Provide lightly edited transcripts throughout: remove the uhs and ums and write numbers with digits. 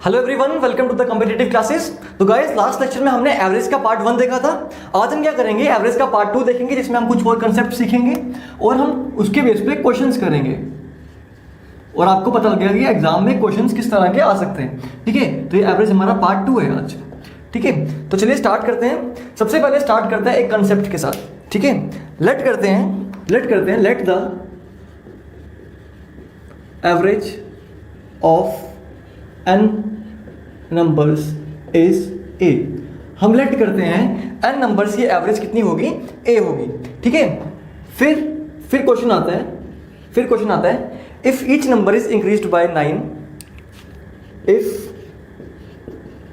Hello everyone, welcome to the competitive classes. तो guys, last lecture में हमने average का पार्ट 1 देखा था। आज हम क्या करेंगे, एवरेज का पार्ट 2 देखेंगे, जिसमें हम कुछ और कंसेप्ट सीखेंगे और हम उसके बेस पे क्वेश्चंस करेंगे और आपको पता लगेगा कि एग्जाम में क्वेश्चंस किस तरह के आ सकते हैं। ठीक है, तो ये एवरेज हमारा पार्ट 2 है आज। ठीक है, तो चलिए स्टार्ट करते हैं। सबसे पहले स्टार्ट करते हैं एक कंसेप्ट के साथ। ठीक है, लेट करते हैं let the average of n numbers is a। हम लेट करते हैं n नंबर्स की एवरेज कितनी होगी, a होगी। ठीक है, फिर क्वेश्चन आता है if each number is increased by 9, if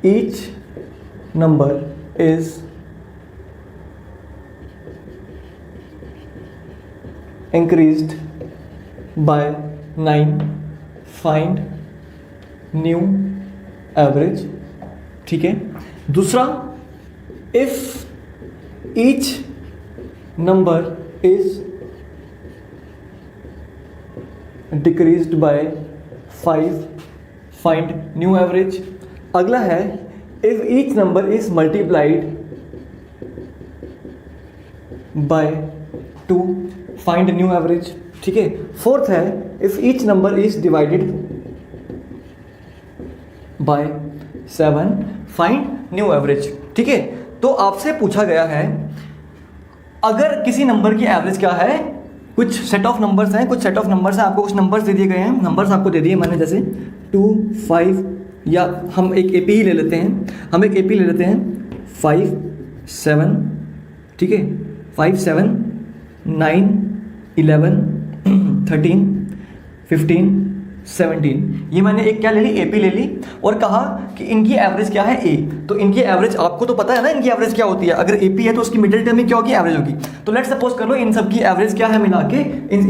each number is increased by 9 find new average. ठीक है, दूसरा if each number is decreased bye 5 find new average. अगला है if each number is multiplied by 2 find new average. ठीक है, fourth है if each number is divided by 7 find new average. ठीक है, तो आपसे पूछा गया है अगर किसी नंबर की एवरेज क्या है, कुछ सेट ऑफ नंबर्स हैं, आपको कुछ नंबर्स दे दिए गए हैं, नंबर्स आपको दे दिए मैंने, जैसे 2 5, या हम एक एपी ही ले लेते हैं 5 7। ठीक है, 5 7 9 11 13 15 17, ये मैंने एक क्या ले ली, एपी ले ली और कहा कि इनकी एवरेज क्या है, ए। तो इनकी एवरेज आपको तो पता है ना, इनकी एवरेज क्या होती है। अगर एपी है तो उसकी मिडिल टर्म में क्या होगी, एवरेज होगी। तो लेट्स सपोज कर लो इन सब की एवरेज क्या है मिला के,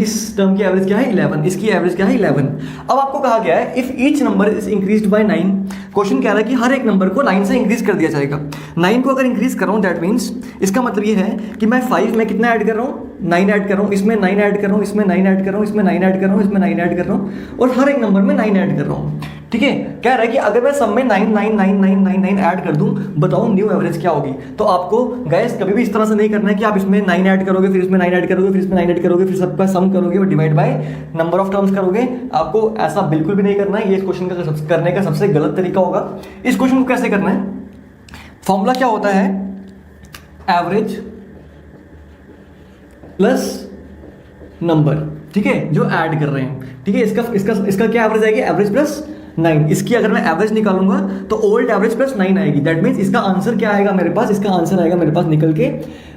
इस टर्म की एवरेज क्या है 11, इसकी एवरेज क्या है 11। अब आपको कहा गया है if each number is increased by 9, question कह रहा है कि हर एक नंबर को 9 से इंक्रीज कर दिया जाएगा। 9 को अगर इंक्रीज कर रहा हूँ, दैट मीन्स इसका मतलब ये है कि मैं 5 में कितना ऐड कर रहा हूँ, 9 ऐड कर रहा हूँ, इसमें 9 ऐड कर रहा हूँ, इसमें 9 ऐड कर रहा हूँ, इसमें 9 ऐड कर रहा हूँ, इसमें 9 ऐड कर रहा हूँ और हर एक नंबर में 9 ऐड कर रहा हूँ। ठीक है, कह रहा है कि अगर मैं सब में 9 9 9 9 9 9 ऐड कर दूं, बताओ न्यू एवरेज क्या होगी। तो आपको गाइस कभी भी इस तरह से नहीं करना है कि आप इसमें 9 ऐड करोगे, फिर इसमें 9 ऐड करोगे, फिर इसमें 9 ऐड करोगे, फिर सबका सम करोगे और divide by number of terms करोगे। आपको ऐसा बिल्कुल भी नहीं करना है, ये इस क्वेश्चन का करने का सबसे गलत तरीका होगा। इस क्वेश्चन को कैसे करना है, फॉर्मूला क्या होता है, एवरेज प्लस नंबर। ठीक है, जो ऐड कर रहे हैं। ठीक है, इसका क्या एवरेज आएगी, एवरेज प्लस 9। इसकी अगर मैं एवरेज निकालूंगा तो ओल्ड एवरेज प्लस 9 आएगी। दैट मीन्स इसका आंसर क्या आएगा मेरे पास, इसका आंसर आएगा मेरे पास निकल के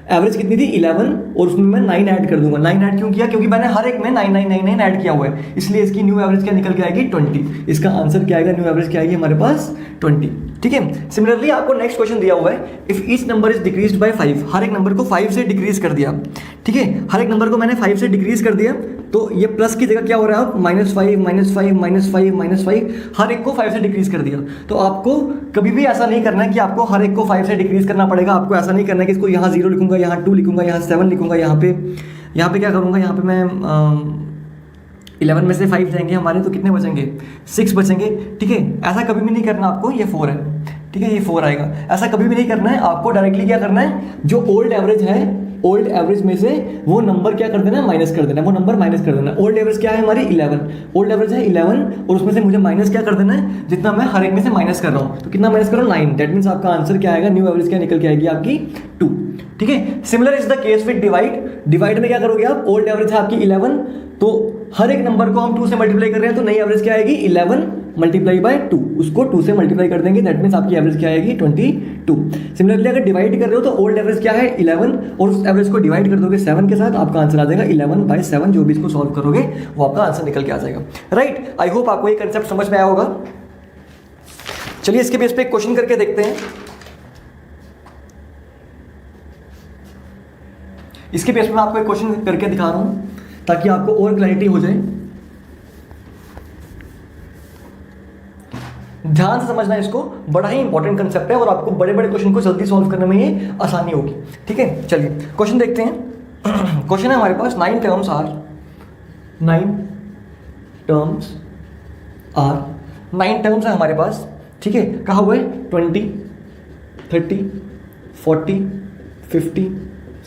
एवरेज कितनी थी 11 और उसमें मैं 9 ऐड कर दूंगा। 9 ऐड क्यों किया, क्योंकि मैंने हर एक में 9 9 9 9 ऐड किया हुआ है, इसलिए इसकी न्यू एवरेज क्या निकल के आएगी 20। इसका आंसर क्या आएगा, न्यू एवरेज क्या आएगी हमारे पास 20। ठीक है, सिमिलरली आपको नेक्स्ट क्वेश्चन दिया हुआ है if each number is decreased bye 5, हर एक नंबर को 5 से डिक्रीज कर दिया। ठीक है, हर एक नंबर को मैंने 5 से डिक्रीज कर दिया, तो ये प्लस की जगह क्या हो रहा है, -5 -5 -5 -5, हर एक को 5 से डिक्रीज कर दिया। तो आपको कभी भी ऐसा नहीं करना है कि आपको हर एक को 5 से डिक्रीज करना पड़ेगा। आपको ऐसा नहीं करना है कि इसको यहाँ 0 लिखूंगा, यहाँ 2 लिखूंगा, यहाँ 7 लिखूंगा, यहाँ पे क्या करूँगा, यहाँ पे मैं 11 में से 5 जाएंगे हमारे, तो कितने बचेंगे, 6 बचेंगे। ठीक है, ऐसा कभी भी नहीं करना आपको, ये 4 है। ठीक है, ये 4 आएगा, ऐसा कभी भी नहीं करना है। आपको डायरेक्टली क्या करना है, जो ओल्ड एवरेज है, ओल्ड एवरेज में से वो नंबर क्या कर देना, माइनस कर देना, वो नंबर माइनस कर देना। ओल्ड एवरेज क्या है हमारी 11, ओल्ड एवरेज है 11 और उसमें से मुझे माइनस क्या कर देना है, जितना मैं हर एक में से माइनस कर रहा हूँ, तो कितना माइनस कर रहा हूँ 9। दैट मीन्स आपका आंसर क्या आएगा, न्यू एवरेज क्या निकल के आएगी आपकी 2। ठीक है, similar is the case with divide में क्या करोगे आप, ओल्ड एवरेज है आपकी 11, तो हर एक नंबर को हम 2 से मल्टीप्लाई कर रहे हैं, तो नई एवरेज क्या आएगी 11 मल्टीप्लाई बाय 2, उसको 2 से मल्टीप्लाई कर देंगे। दैट मीन्स आपकी एवरेज क्या आएगी 22। सिमिलरली अगर डिवाइड कर रहे हो तो ओल्ड एवरेज क्या है 11 और उस एवरेज को डिवाइड कर दोगे 7 के साथ, आपका आंसर आ जाएगा 11/7। जो भी इसको सॉल्व करोगे वो आपका आंसर निकल के आ जाएगा। राइट, आई होप आपको ये कंसेप्ट समझ में आया होगा। चलिए इसके बेस पे एक क्वेश्चन करके देखते हैं। इसके बेस पे मैं आपको एक क्वेश्चन करके दिखा रहा हूं ताकि आपको और क्लैरिटी हो जाए। ध्यान से समझना इसको, बड़ा ही इंपॉर्टेंट कंसेप्ट है और आपको बड़े बड़े क्वेश्चन को जल्दी सॉल्व करने में ये आसानी होगी। ठीक है, चलिए क्वेश्चन देखते हैं। क्वेश्चन है हमारे पास 9 टर्म्स आर 9 टर्म्स है हमारे पास ठीक है, कहा हुआ है 20, 30, 40, 50,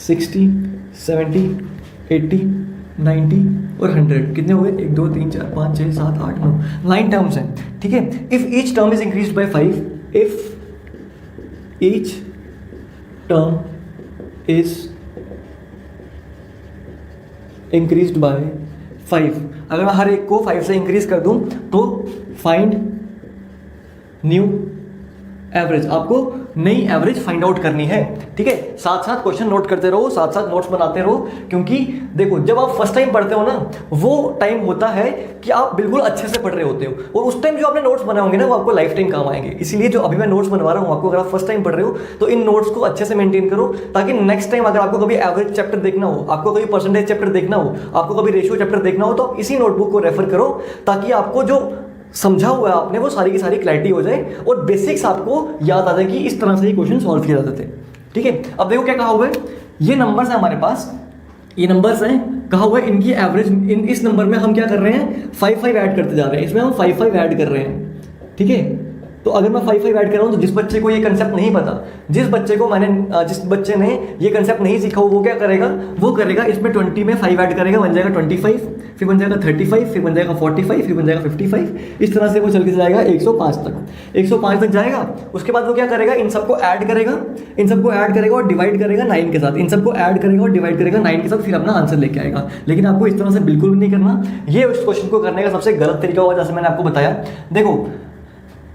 60, 70, 80, 90 और 100। कितने हुए? 1 2 3 4 5 6 7 8 9, 9 टर्म्स हैं। ठीक है, if each term is increased by 5, if each term is increased by 5, अगर मैं हर एक को 5 से इंक्रीज कर दूं तो फाइंड न्यू एवरेज, आपको नई एवरेज फाइंड आउट करनी है। ठीक है, साथ साथ क्वेश्चन नोट करते रहो, साथ साथ नोट्स बनाते रहो, क्योंकि देखो जब आप फर्स्ट टाइम पढ़ते हो ना, वो टाइम होता है कि आप बिल्कुल अच्छे से पढ़ रहे होते हो, और उस टाइम जो आपने नोट्स बनाए होंगे ना, वो आपको लाइफ टाइम काम आएंगे। इसीलिए जो अभी मैं नोट्स बनवा रहा हूँ आपको, अगर आप फर्स्ट टाइम पढ़ रहे हो तो इन नोट्स को अच्छे से मेंटेन करो, ताकि नेक्स्ट टाइम अगर आपको कभी एवरेज चैप्टर देखना हो, आपको कभी परसेंटेज चैप्टर देखना हो, आपको कभी रेशियो चैप्टर देखना हो, तो आप इसी नोटबुक को रेफर करो, ताकि आपको जो समझा हुआ है आपने वो सारी की सारी क्लैरिटी हो जाए और बेसिक्स आपको याद आ जाए कि इस तरह से ये क्वेश्चन सॉल्व किए जाते थे। ठीक है, अब देखो क्या कहा हुआ है, ये नंबर्स है हमारे पास, ये नंबर्स हैं, कहा हुआ है इनकी एवरेज, इस नंबर में हम क्या कर रहे हैं, 5 ऐड करते जा रहे हैं, इसमें हम 5 ऐड कर रहे हैं। ठीक है, तो अगर मैं 5 ऐड कर रहा हूँ तो जिस बच्चे को ये कंसेप्ट नहीं पता, जिस बच्चे ने ये कंसेप्ट नहीं सीखा वो क्या करेगा, वो करेगा इसमें 20 में 5 ऐड करेगा, बन जाएगा 25, फिर बन जाएगा 35, फिर बन जाएगा 45, फिर बन जाएगा 55, इस तरह से वो चल के जाएगा 105 तक। 105 तक जाएगा, उसके बाद वो क्या करेगा, इन सबको ऐड करेगा, इन सबको ऐड करेगा और डिवाइड करेगा 9 के साथ, इन सबको ऐड करेगा और डिवाइड करेगा 9 के साथ, फिर अपना आंसर लेके आएगा। लेकिन आपको इस तरह से बिल्कुल भी नहीं करना, ये उस क्वेश्चन को करने का सबसे गलत तरीका होगा, जैसे मैंने आपको बताया। देखो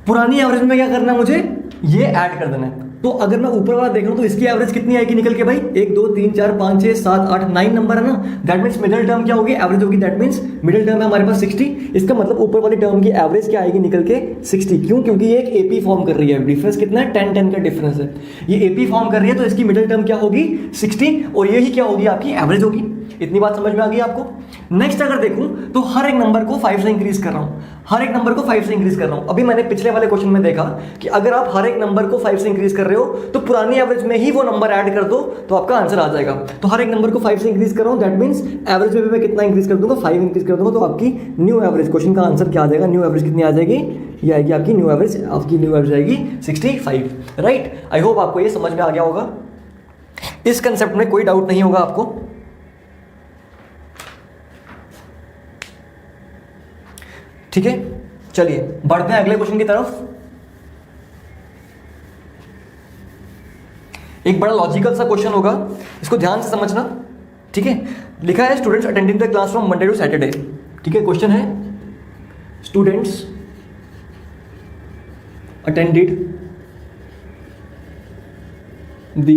पुरानी एवरेज में क्या करना है, मुझे ये ऐड कर देना है। तो अगर मैं ऊपर वाला देख रहा हूं तो इसकी एवरेज कितनी आएगी निकल के भाई, 1 2 3 4 5 6 7 8 9 नंबर है ना, दैट मींस मिडिल टर्म क्या होगी, एवरेज होगी, दैट मींस मिडिल टर्म है हमारे पास 60, इसका मतलब ऊपर वाली टर्म की एवरेज क्या आएगी निकल के 60। क्यों? क्योंकि ये एक एपी फॉर्म कर रही है, डिफरेंस कितना है, 10 10 का डिफरेंस है, ये एपी फॉर्म कर रही है, तो इसकी मिडिल टर्म क्या होगी 60, और यही क्या होगी आपकी एवरेज होगी। इतनी बात समझ में आ गई आपको। नेक्स्ट अगर देखूं तो हर एक नंबर को 5 से इंक्रीज कर रहा हूं, हर एक नंबर को 5 से इंक्रीज कर रहा हूं। अभी मैंने पिछले वाले क्वेश्चन में देखा कि अगर आप हर एक नंबर को 5 से इंक्रीज कर रहे हो तो पुरानी एवरेज में ही वो नंबर ऐड कर दो तो आपका आंसर आ जाएगा। तो हर एक नंबर को 5 से इंक्रीज कर रहा हूं, दैट मींस एवरेज में भी मैं कितना इंक्रीज कर दूंगा, 5 इंक्रीज कर दूंगा, तो आपकी न्यू एवरेज, क्वेश्चन का आंसर क्या आ जाएगा, न्यू एवरेज कितनी आ जाएगी, ये आएगी आपकी न्यू एवरेज, आपकी न्यू एवरेज आएगी 65। राइट, आई होप आपको ये समझ में आ गया होगा, इस कंसेप्ट में कोई डाउट नहीं होगा आपको। ठीक है, चलिए बढ़ते हैं अगले क्वेश्चन की तरफ। एक बड़ा लॉजिकल सा क्वेश्चन होगा, इसको ध्यान से समझना। ठीक है, लिखा है students attending the class from Monday to Saturday. ठीक है, क्वेश्चन है students attended the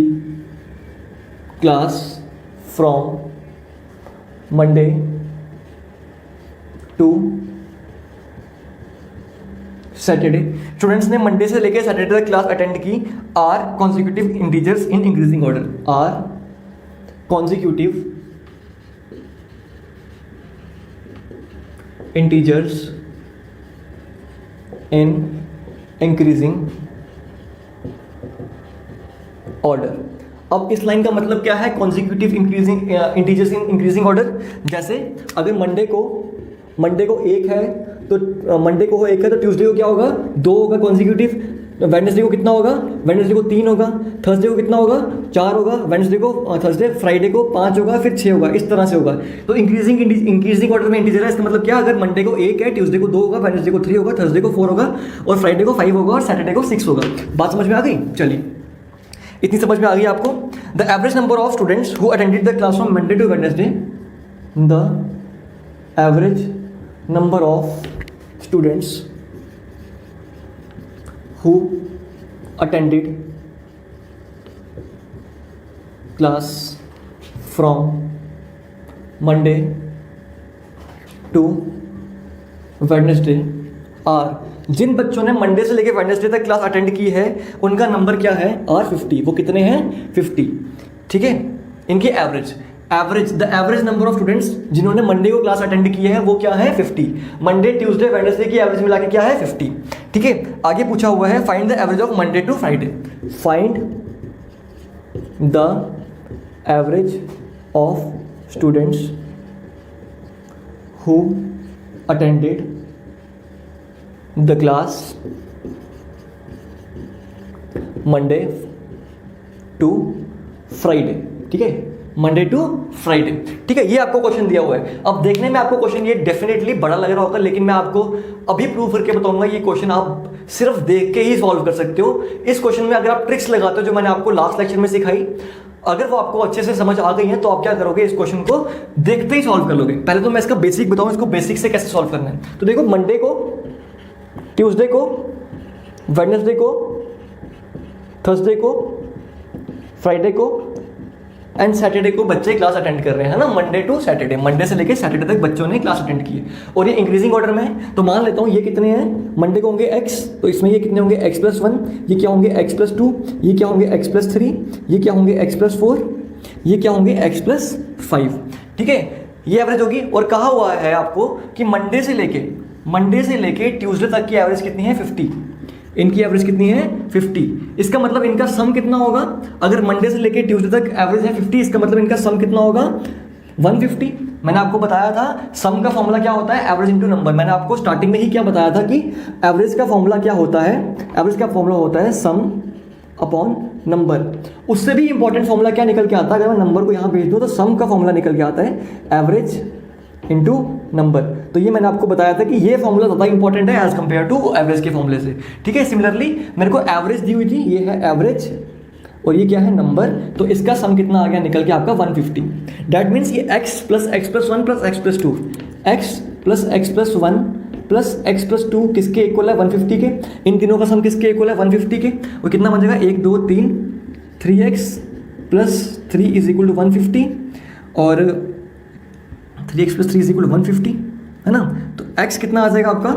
class from Monday to Saturday. Students ने मंडे से लेकर सैटरडे तक क्लास अटेंड की, are consecutive integers in increasing order, are consecutive integers in increasing order. अब इस लाइन का मतलब क्या है, consecutive increasing integers in increasing order. जैसे अगर मंडे को 1 है तो मंडे को 1 है तो ट्यूसडे को क्या होगा, 2 होगा कॉन्जिक्यूटिव, वेडनेसडे को कितना होगा, वेडनेसडे को 3 होगा, थर्सडे को कितना होगा, 4 होगा, वेडनेसडे को थर्सडे फ्राइडे को 5 होगा, फिर 6 होगा, इस तरह से होगा। तो इंक्रीजिंग ऑर्डर में इंटीजर है, इसका मतलब क्या, अगर मंडे को 1 है, ट्यूसडे को 2 होगा, वेडनेसडे को 3 होगा, थर्सडे को 4 होगा, और फ्राइडे को 5 होगा, और सैटरडे को 6 होगा। बात समझ में आ गई? चलिए, इतनी समझ में आ गई आपको। The average number of students who attended the class from Monday to Wednesday, the average number of students who attended class from Monday to Wednesday are, जिन बच्चों ने मंडे से लेकर वेडनेसडे तक क्लास अटेंड की है उनका नंबर क्या है, आर 50। वो कितने हैं, 50। ठीक है, इनकी average the average number of students जिन्होंने मंडे को क्लास अटेंड की है वो क्या है, 50। मंडे ट्यूसडे वेडनेसडे की एवरेज मिला के क्या है, 50। ठीक है, आगे पूछा हुआ है find the average of Monday to Friday, find the average of students who attended the class Monday to Friday, ठीक है, मंडे टू फ्राइडे, ठीक है। ये आपको क्वेश्चन दिया हुआ है। अब देखने में आपको क्वेश्चन ये डेफिनेटली बड़ा लग रहा होगा, लेकिन मैं आपको अभी प्रूव करके बताऊंगा ये क्वेश्चन आप सिर्फ देख के ही सॉल्व कर सकते हो। इस क्वेश्चन में अगर आप ट्रिक्स लगाते हो जो मैंने आपको लास्ट लेक्चर में सिखाई, अगर वो आपको अच्छे से समझ आ गई है तो आप क्या करोगे, इस क्वेश्चन को देखते ही सॉल्व कर लोगे। पहले तो मैं इसका बेसिक बताऊं, इसको बेसिक से कैसे सॉल्व करना है। तो देखो, मंडे को, ट्यूसडे को, वेडनेसडे को, थर्सडे को, फ्राइडे को एंड सैटरडे को बच्चे क्लास अटेंड कर रहे हैं, है ना। मंडे टू सैटरडे, मंडे से लेके सैटरडे तक बच्चों ने क्लास अटेंड की है और ये इंक्रीजिंग ऑर्डर में है। तो मान लेता हूँ ये कितने हैं, मंडे को होंगे x, तो इसमें ये कितने होंगे x+1, ये क्या होंगे x+2, ये क्या होंगे x+3, ये क्या होंगे x+4, ये क्या होंगे x+5, ठीक है। ये एवरेज होगी। और कहा हुआ है आपको कि मंडे से लेके ट्यूसडे तक की एवरेज कितनी है, 50। इनकी एवरेज कितनी है, 50। इसका मतलब इनका सम कितना होगा, अगर मंडे से लेके ट्यूसडे तक एवरेज है 50, इसका मतलब इनका सम कितना होगा, 150। मैंने आपको बताया था सम का फॉर्मूला क्या होता है, एवरेज इनटू नंबर। मैंने आपको स्टार्टिंग में ही क्या बताया था कि एवरेज का फॉर्मूला क्या होता है, एवरेज का फॉर्मूला होता है सम अपॉन नंबर। उससे भी इंपॉर्टेंट फॉर्मूला क्या निकल के आता है, अगर मैं नंबर को यहाँ भेज दूँ तो सम का फॉर्मूला निकल के आता है एवरेज इनटू नंबर। तो ये मैंने आपको बताया था कि ये फॉर्मूला ज़्यादा इंपॉर्टेंट है एज कंपेयर टू एवरेज के फॉर्मूले से, ठीक है। सिमिलरली मेरे को एवरेज दी हुई थी, ये है एवरेज और ये क्या है, नंबर। तो इसका सम कितना आ गया निकल के आपका 150। दैट मीन्स ये x plus x+1 plus x+2, x plus x+1 plus x+2 किसके इक्वल है, 150 के। इन तीनों का सम किसके इक्वल है, 150 के। और कितना बन जाएगा, 1 2 3, 3x plus 3 is equal to 150 और 3x plus 3 is equal to 150, है ना। तो x कितना आ जाएगा आपका,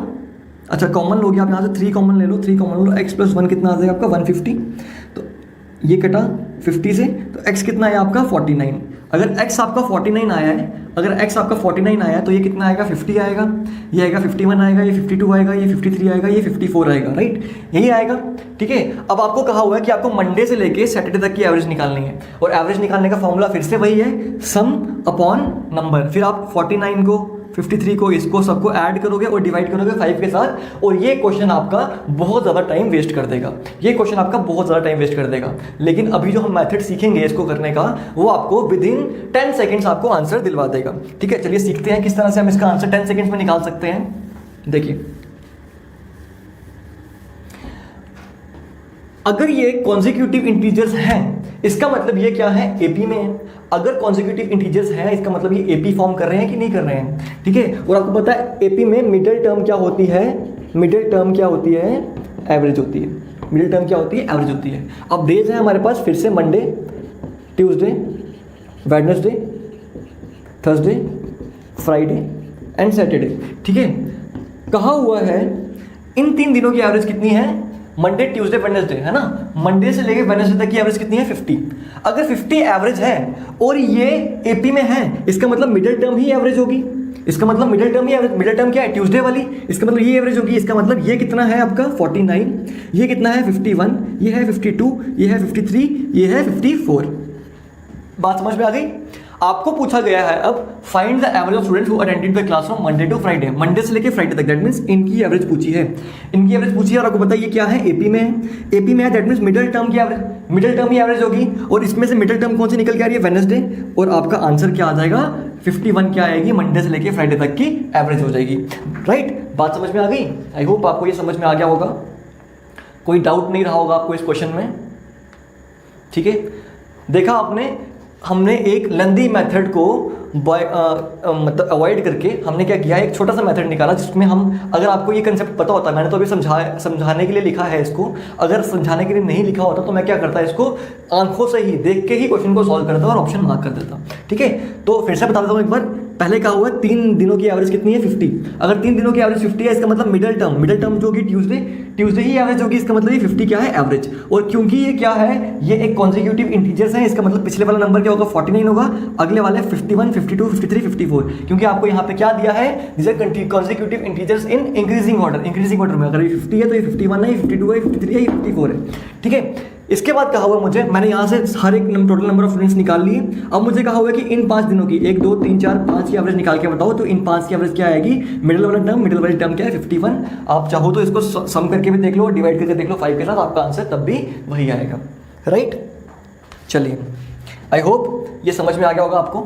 अच्छा कॉमन लोगे आप यहाँ से, 3 कॉमन ले लो, 3 कॉमन लो, x+1 कितना आ जाएगा आपका 150। तो ये कटा 50 से, तो x कितना है आपका 49। अगर x आपका 49 आया है, अगर x आपका 49 आया है तो ये कितना आएगा, 50 आएगा, ये आएगा 51 आएगा, ये 52 आएगा, ये 53 आएगा, ये 54 आएगा, राइट, यही आएगा, ठीक है। अब आपको कहा हुआ है कि आपको मंडे से लेके सैटरडे तक की एवरेज निकालनी है और एवरेज निकालने का फॉर्मूला फिर से वही है, सम अपॉन नंबर। फिर आप 49 को, 53 को, इसको सबको ऐड करोगे और डिवाइड करोगे 5 के साथ, और ये क्वेश्चन आपका बहुत ज़्यादा टाइम वेस्ट कर देगा, ये क्वेश्चन आपका बहुत ज़्यादा टाइम वेस्ट कर देगा। लेकिन अभी जो हम मेथड सीखेंगे इसको करने का, वो आपको विदिन 10 सेकेंड्स आपको आंसर दिलवा देगा, ठीक है। चलिए सीखते हैं किस तरह से हम इसका आंसर 10 सेकेंड्स में निकाल सकते हैं। देखिए, अगर ये कॉन्जिक्यूटिव इंटीजर्स हैं, इसका मतलब ये क्या है, एपी में है। अगर कॉन्जिक्यूटिव इंटीजर्स हैं, इसका मतलब ये एपी फॉर्म कर रहे हैं कि नहीं कर रहे हैं, ठीक है। और आपको पता है एपी में मिडिल टर्म क्या होती है, मिडिल टर्म क्या होती है, एवरेज होती है। मिडिल टर्म क्या होती है, एवरेज होती है। अब डेज है हमारे पास फिर से Monday, Tuesday, Wednesday, Thursday, Friday and Saturday, ठीक है। कहा हुआ है इन 3 दिनों की एवरेज कितनी है, मंडे ट्यूसडे वेडनेसडे, है ना। मंडे से लेके वेडनेसडे तक की एवरेज कितनी है, 50। अगर 50 एवरेज है और ये एपी में है, इसका मतलब मिडिल टर्म ही एवरेज होगी, इसका मतलब मिडिल टर्म ही एवरेज। मिडिल टर्म क्या है, ट्यूसडे वाली, इसका मतलब ये एवरेज होगी। इसका मतलब ये कितना है आपका 49, ये कितना है 51, ये है 52, ये है 53, ये है 54। बात समझ में आ गई। आपको पूछा गया है अब find the average of students who attended the class from Monday to Friday, Monday से लेके फ्राइडे तक। दैट मींस इनकी एवरेज पूछी है, इनकी एवरेज पूछी है। और आपको पता है ये क्या है, एपी में है, एपी में है। दैट मींस मिडिल टर्म की एवरेज, मिडिल टर्म ही एवरेज होगी। और इसमें से मिडिल टर्म कौन सी निकल के आ रही है, वेडनेसडे। और आपका आंसर क्या आ जाएगा, 51 क्या आएगी, मंडे से लेके फ्राइडे तक की एवरेज हो जाएगी, राइट। बात समझ में आ गई। आई होप आपको ये समझ में आ गया होगा, कोई डाउट नहीं रहा होगा आपको इस क्वेश्चन में, ठीक है। देखा आपने, हमने एक लेंदी मेथड को मतलब अवॉइड करके हमने क्या किया, एक छोटा सा मेथड निकाला जिसमें हम, अगर आपको ये कंसेप्ट पता होता, मैंने तो अभी समझाने के लिए लिखा है इसको, अगर समझाने के लिए नहीं लिखा होता तो मैं क्या करता, इसको आंखों से ही देख के ही क्वेश्चन को सॉल्व करता और ऑप्शन मार्क कर देता, ठीक है। तो फिर से बता देता हूँ एक बार, पहले कहा हुआ है 3 दिनों की एवरेज कितनी है, 50। अगर 3 दिनों की एवरेज 50 है, इसका मतलब मिडिल टर्म जो होगी ट्यूसडे ही एवरेज होगी, इसका मतलब ये 50 क्या है, एवरेज। और क्योंकि ये क्या है, ये एक कॉन्जिक्यूटिव इंटीजर्स है, इसका मतलब पिछले वाला नंबर क्या होगा, 49 होगा, अगले वाले 51, 52, 53, 54, क्योंकि आपको यहाँ पे क्या दिया है, this are consecutive integers in increasing order. Increasing order में अगर ये 50 है तो ये 51 है, ये 52 है, ये 53 है, ये 54 है, ठीक है। इसके बाद कहा हुआ मुझे, मैंने यहाँ से हर एक टोटल नंबर ऑफ स्टूडेंट्स निकाल लिए। अब मुझे कहा हुआ है कि इन 5 दिनों की 1 2 3 4 5 की एवरेज निकाल के बताओ। तो इन 5 की एवरेज क्या आएगी, मिडिल वाली टर्म क्या है 51। आप चाहो तो इसको सम करके भी देख लो, डिवाइड करके देख लो 5 के साथ, आपका आंसर तब भी वही आएगा, राइट। चलिए, आई होप ये समझ में आ गया होगा आपको,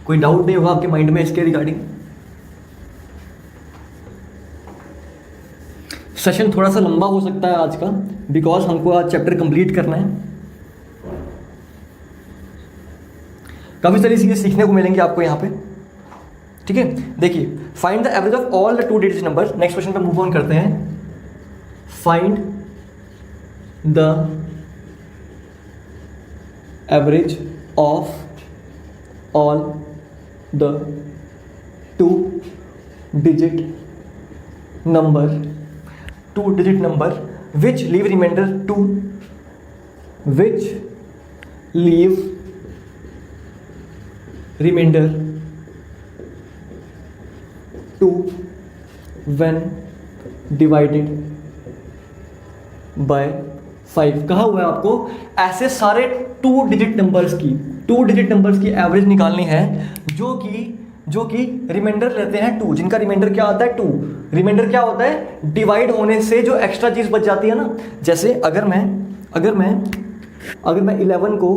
कोई डाउट नहीं होगा आपके माइंड में इसके रिगार्डिंग। सेशन थोड़ा सा लंबा हो सकता है आज का, बिकॉज हमको आज चैप्टर कंप्लीट करना है। काफी सारी चीजें सीखने को मिलेंगी आपको यहाँ पे, ठीक है। देखिए, find the average of all the 2 digit number. Next question पे मूव ऑन करते हैं। Find the average of all the 2 digit number which leave remainder 2 when divided by 5। कहा हुआ है आपको ऐसे सारे 2 डिजिट नंबर्स की एवरेज निकालनी है जो कि रिमाइंडर लेते हैं 2, जिनका रिमाइंडर क्या आता है 2। रिमाइंडर क्या होता है, डिवाइड होने से जो एक्स्ट्रा चीज बच जाती है ना। जैसे अगर मैं 11 को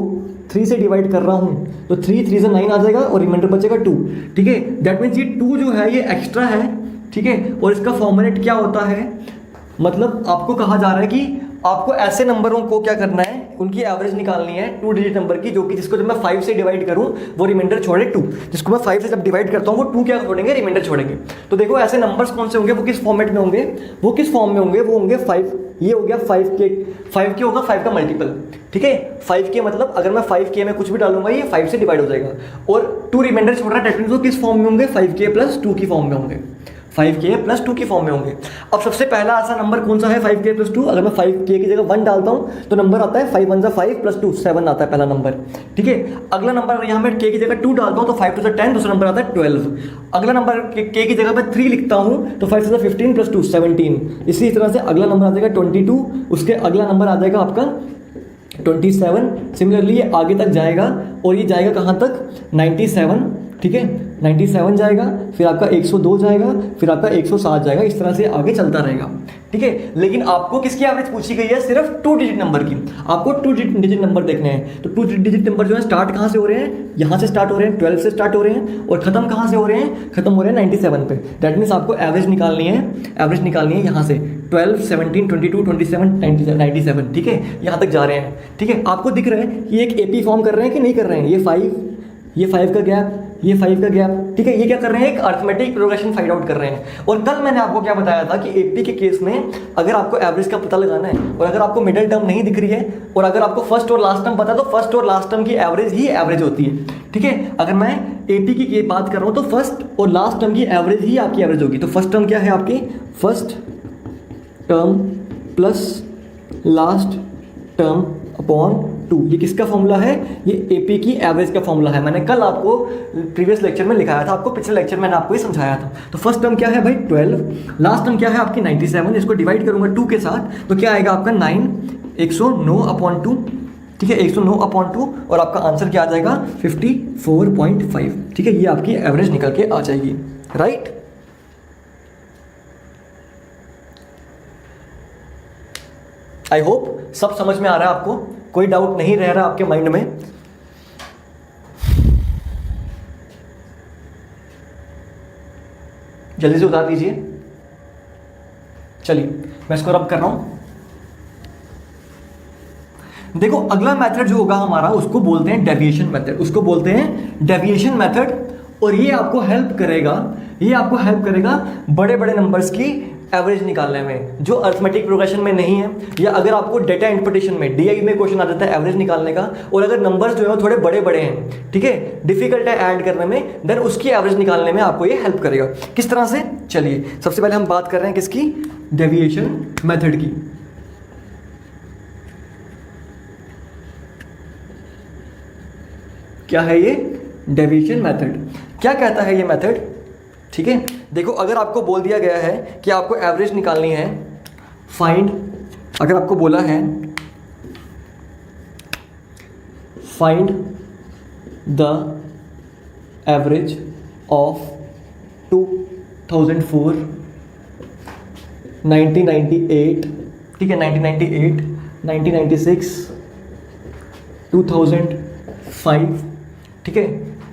3 से डिवाइड कर रहा हूं तो 3 से 9 आ जाएगा और रिमाइंडर बचेगा 2, ठीक है। दैट मीन्स ये 2 जो है ये एक्स्ट्रा है, ठीक है। और इसका फॉर्मूलेट क्या होता है, मतलब आपको कहा जा रहा है कि आपको ऐसे नंबरों को क्या करना है, उनकी एवरेज निकालनी है 2 डिजिट नंबर की, जो कि जिसको जब मैं 5 से डिवाइड करूं वो रिमाइंडर छोड़े 2, जिसको मैं 5 से जब डिवाइड करता हूं वो 2 क्या छोड़ेंगे, रिमाइंडर छोड़ेंगे। तो देखो ऐसे नंबर्स कौन से होंगे, वो किस फॉर्मेट में होंगे, वो होंगे 5। ये हो गया 5 के होगा 5 का मल्टीपल, ठीक है। 5 के मतलब अगर मैं 5 के में कुछ भी डालूंगा ये 5 से डिवाइड हो जाएगा, और 2 रिमाइंडर छोड़ रहा है, डेट मींस वो किस फॉर्म में होंगे, 5k + 2 की फॉर्म में होंगे, 5k + 2 की फॉर्म में होंगे। अब सबसे पहला ऐसा नंबर कौन सा है 5k + 2, अगर मैं 5k की जगह 1 डालता हूं तो नंबर आता है 5 1 = 5 + 2 7 आता है पहला नंबर, ठीक है। अगला नंबर यहाँ मैं k की जगह 2 डालता हूं तो 5 2 10, दूसरा नंबर आता है 12। अगला नंबर k की जगह मैं 3 लिखता हूं तो 5 2 15 + 2 17। इसी तरह से अगला नंबर आ जाएगा 22, उसके अगला नंबर आ जाएगा आपका 27। सिमिलरली ये आगे तक जाएगा और ये जाएगा कहाँ तक 97, ठीक है। 97 जाएगा, फिर आपका 102 जाएगा, फिर आपका 107 जाएगा, इस तरह से आगे चलता रहेगा, ठीक है। लेकिन आपको किसकी एवरेज पूछी गई है, सिर्फ 2 डिजिट नंबर की। आपको 2 डिजिट नंबर देखने हैं, तो 2 डिजिट नंबर जो है स्टार्ट कहाँ से हो रहे हैं, यहाँ से स्टार्ट हो रहे हैं, 12 से स्टार्ट हो रहे हैं, और खत्म कहाँ से हो रहे हैं, खत्म हो रहे हैं 97 पे। दैट मीन्स आपको एवरेज निकालनी है यहाँ से 12 17 22 27 97, ठीक है। यहाँ तक जा रहे हैं, ठीक है। आपको दिख रहा है कि एक एपी फॉर्म कर रहे हैं कि नहीं कर रहे हैं, ये 5 का गैप, ये 5 का गैप, ठीक है। ये क्या कर रहे हैं, एक अर्थमेटिक प्रोग्रेशन फाइंड आउट कर रहे हैं। और कल मैंने आपको क्या बताया था कि एपी के केस में अगर आपको एवरेज का पता लगाना है और अगर आपको मिडिल टर्म नहीं दिख रही है और अगर आपको फर्स्ट और लास्ट टर्म पता है तो फर्स्ट और लास्ट टर्म की एवरेज ही एवरेज होती है, ठीक है। अगर मैं एपी की बात कर रहा हूँ तो फर्स्ट और लास्ट टर्म की एवरेज ही आपकी एवरेज होगी। तो फर्स्ट टर्म क्या है आपकी, first term plus last term upon 2। ये किसका फॉर्मूला है, ये एपी की एवरेज का फॉर्मूला है। मैंने कल आपको प्रीवियस लेक्चर में लिखाया था, आपको पिछले लेक्चर में मैंने आपको ये समझाया था। तो फर्स्ट टर्म क्या है भाई 12, लास्ट टर्म क्या है आपकी 97, इसको डिवाइड करूंगा 2 के साथ तो क्या आएगा आपका 9, 109/2, ठीक है, 109/2, और आपका आंसर क्या आ जाएगा 54.5, ठीक है। ये आपकी एवरेज निकल के आ जाएगी, राइट। आई होप सब समझ में आ रहा है आपको, कोई डाउट नहीं रह रहा आपके माइंड में। जल्दी से उतार दीजिए। चलिए मैं इसको रब कर रहा हूं। देखो अगला मेथड जो होगा हमारा उसको बोलते हैं डेविएशन मेथड, और ये आपको हेल्प करेगा बड़े बड़े नंबर्स की एवरेज निकालने में जो अर्थमेटिक प्रोग्रेशन में नहीं है, या अगर आपको डेटा इंटरप्रिटेशन में डीआई में क्वेश्चन आ जाता है एवरेज निकालने का, और अगर नंबर्स जो है थोड़े बड़े बड़े हैं, ठीक है, डिफिकल्ट है ऐड करने में, देन उसकी एवरेज निकालने में आपको ये हेल्प करेगा। किस तरह से, चलिए सबसे पहले हम बात कर रहे हैं किसकी, डेविएशन मेथड की। क्या है ये डेविएशन मेथड, क्या कहता है ये मेथड, ठीक है। देखो अगर आपको बोल दिया गया है कि आपको एवरेज निकालनी है, फाइंड, अगर आपको बोला है फाइंड द एवरेज ऑफ 2004, 1998, ठीक है, 1998, 1996, 2005, ठीक है,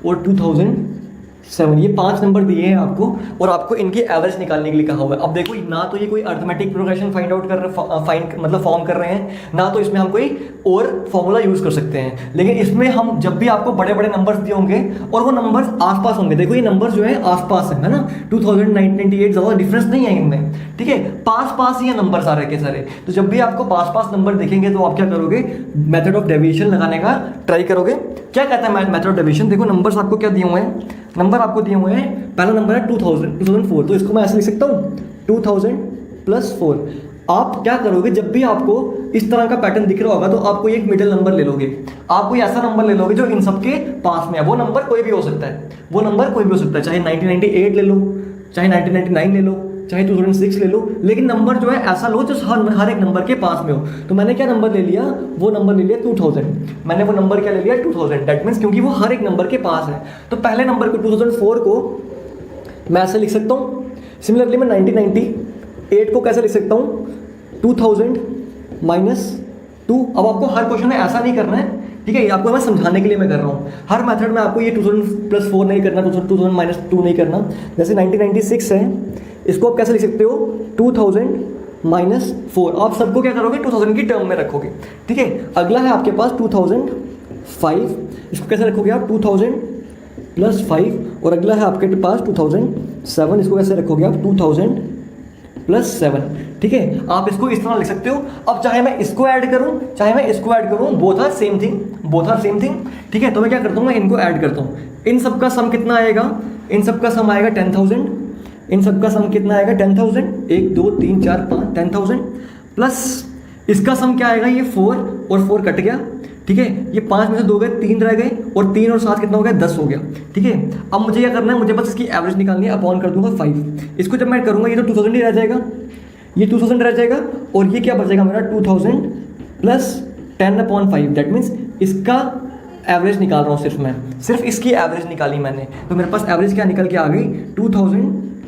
और 2007। ये 5 नंबर दिए हैं आपको और आपको इनकी एवरेज निकालने के लिए कहा हुआ है। अब देखो ना तो ये कोई अर्थमेटिक प्रोग्रेशन फाइंड आउट कर रहे फाइंड मतलब फॉर्म कर रहे हैं, ना तो इसमें हम कोई और फॉर्मूला यूज कर सकते हैं, लेकिन इसमें हम जब भी आपको बड़े बड़े नंबर्स दिए होंगे और वो नंबर्स आसपास होंगे, देखो ये नंबर्स जो है आसपास है ना, 2098 ज़्यादा डिफरेंस नहीं है इनमें, ठीक है, पास पास ही है नंबर सारे के सारे। तो जब भी आपको पास पास नंबर दिखेंगे तो आप क्या करोगे, मेथड ऑफ डेविएशन लगाने का ट्राई करोगे। क्या कहता है मेथड ऑफ डेविएशन, देखो नंबर्स आपको क्या दिए हुए हैं, नंबर आपको दिए हुए हैं, पहला नंबर है 2004, तो इसको मैं ऐसे लिख सकता हूँ 2000 + 4। आप क्या करोगे, जब भी आपको इस तरह का पैटर्न दिख रहा होगा तो आप कोई एक मिडिल नंबर ले लोगे, आप कोई ऐसा नंबर ले लोगे जो इन सबके पास में है। वो नंबर कोई भी हो सकता है, वो नंबर कोई भी हो सकता है, चाहे 1998 ले लो, चाहे 1999 ले लो, चाहे 2006 ले लो, लेकिन नंबर जो है ऐसा लो जो हर एक नंबर के पास में हो। तो मैंने क्या नंबर ले लिया, वो नंबर ले लिया 2000, मैंने वो नंबर क्या ले लिया 2000, दैट मीन्स क्योंकि वो हर एक नंबर के पास है। तो पहले नंबर को 2004 को मैं ऐसे लिख सकता हूँ। सिमिलरली मैं 1998 को कैसे लिख सकता हूँ, 2000 - 2। अब आपको हर क्वेश्चन में ऐसा नहीं करना है, ठीक है, आपको मैं समझाने के लिए मैं कर रहा हूँ। हर मेथड में आपको ये 2000 + 4 नहीं करना, 2000 - 2 नहीं करना। जैसे 1996 है, इसको आप कैसे लिख सकते हो, 2000 - 4। आप सबको क्या करोगे, 2000 की टर्म में रखोगे, ठीक है। अगला है आपके पास 2005, इसको कैसे रखोगे आप, 2000 + 5। और अगला है आपके पास 2007, इसको कैसे रखोगे आप, 2000 + 7, ठीक है। आप इसको इस तरह लिख सकते हो। अब चाहे मैं इसको ऐड करूं, चाहे मैं इसको ऐड करूं, both are same thing, both are same thing, ठीक है। तो मैं क्या करता हूं, मैं इनको ऐड करता हूं। इन सब का सम कितना आएगा, इन सब का सम आएगा 10,000, इन सब का सम कितना आएगा 10,000, 1 2 3 4 5 10,000, प्लस इसका सम क्या आएगा, ये 4 और 4 कट गया, ठीक है। ये 5 में से 2 गए, 3 रह गए, और 3 और 7 कितना हो गया, 10 हो गया, ठीक है। अब मुझे क्या करना है, मुझे बस इसकी एवरेज निकालनी है, अपॉन कर दूंगा 5। इसको जब मैं करूंगा ये तो 2000 ही रह जाएगा, ये 2000 रह जाएगा, और ये क्या बचेगा मेरा 2000 + 10/5, दैट मीन्स इसका एवरेज निकाल रहा हूँ सिर्फ इसकी एवरेज निकाली मैंने। तो मेरे पास एवरेज क्या निकल के आ गई, 2000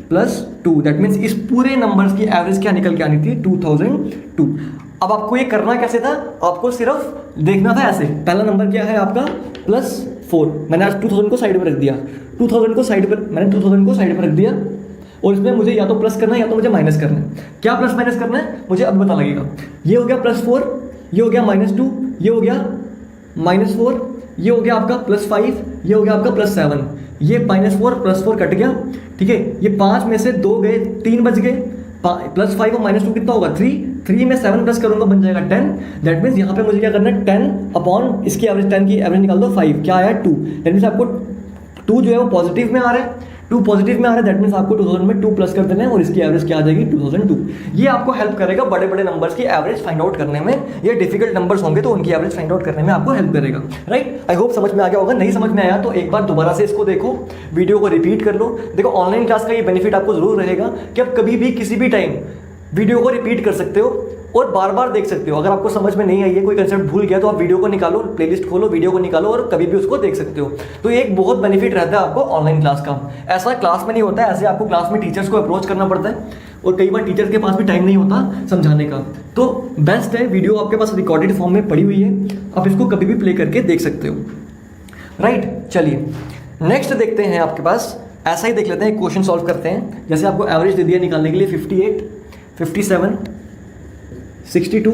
+ 2, दैट मीन्स इस पूरे नंबर्स की एवरेज क्या निकल के आनी थी, 2002। अब आपको ये करना कैसे था, आपको सिर्फ देखना था ऐसे, पहला नंबर क्या है आपका +4, मैंने आज 2000 को साइड पर रख दिया, 2000 को साइड पर, मैंने 2000 को साइड पर रख दिया, और इसमें मुझे या तो प्लस करना है या तो मुझे माइनस करना है। क्या प्लस माइनस करना है मुझे अब पता लगेगा। ये हो गया +4, ये हो गया -2, ये हो गया -4, ये हो गया आपका +5, ये हो गया आपका +7, ये -4 +4 कट गया, ठीक है। ये 5 में से 2 गए, 3 बच गए, +5 और -2 कितना होगा 3 में 7 प्लस करूंगा बन जाएगा 10। दैट मीन्स यहाँ पे मुझे क्या करना है, 10 अपॉन इसकी एवरेज, 10 की एवरेज निकाल दो 5, क्या आया 2। दैट मीन्स आपको 2 जो है वो पॉजिटिव में आ रहा है, 2 पॉजिटिव में आ रहा है, दैट मीन्स आपको 2000 में 2 प्लस कर देना है और इसकी एवरेज क्या आ जाएगी 2002। ये आपको हेल्प करेगा बड़े बड़े नंबर्स की एवरेज फाइंड आउट करने में। ये डिफिकल्ट नंबर्स होंगे तो उनकी एवरेज फाइंड आउट करने में आपको हेल्प करेगा, राइट। आई होप समझ में आ गया होगा। नहीं समझ में आया तो एक बार दोबारा से इसको देखो, वीडियो को रिपीट कर लो। देखो ऑनलाइन क्लास का ये बेनिफिट आपको जरूर रहेगा कि आप कभी भी किसी भी टाइम वीडियो को रिपीट कर सकते हो और बार बार देख सकते हो। अगर आपको समझ में नहीं आई है, कोई कंसेप्ट भूल गया, तो आप वीडियो को निकालो, प्लेलिस्ट खोलो, वीडियो को निकालो और कभी भी उसको देख सकते हो। तो ये एक बहुत बेनिफिट रहता है आपको ऑनलाइन क्लास का। ऐसा क्लास में नहीं होता है, ऐसे आपको क्लास में टीचर्स को अप्रोच करना पड़ता है और कई बार टीचर्स के पास भी टाइम नहीं होता समझाने का। तो बेस्ट है, वीडियो आपके पास रिकॉर्डेड फॉर्म में पड़ी हुई है, आप इसको कभी भी प्ले करके देख सकते हो, राइट। चलिए नेक्स्ट देखते हैं, आपके पास ऐसा ही देख लेते हैं, क्वेश्चन सॉल्व करते हैं। जैसे आपको एवरेज दे दिया निकालने के लिए 58, 57, 62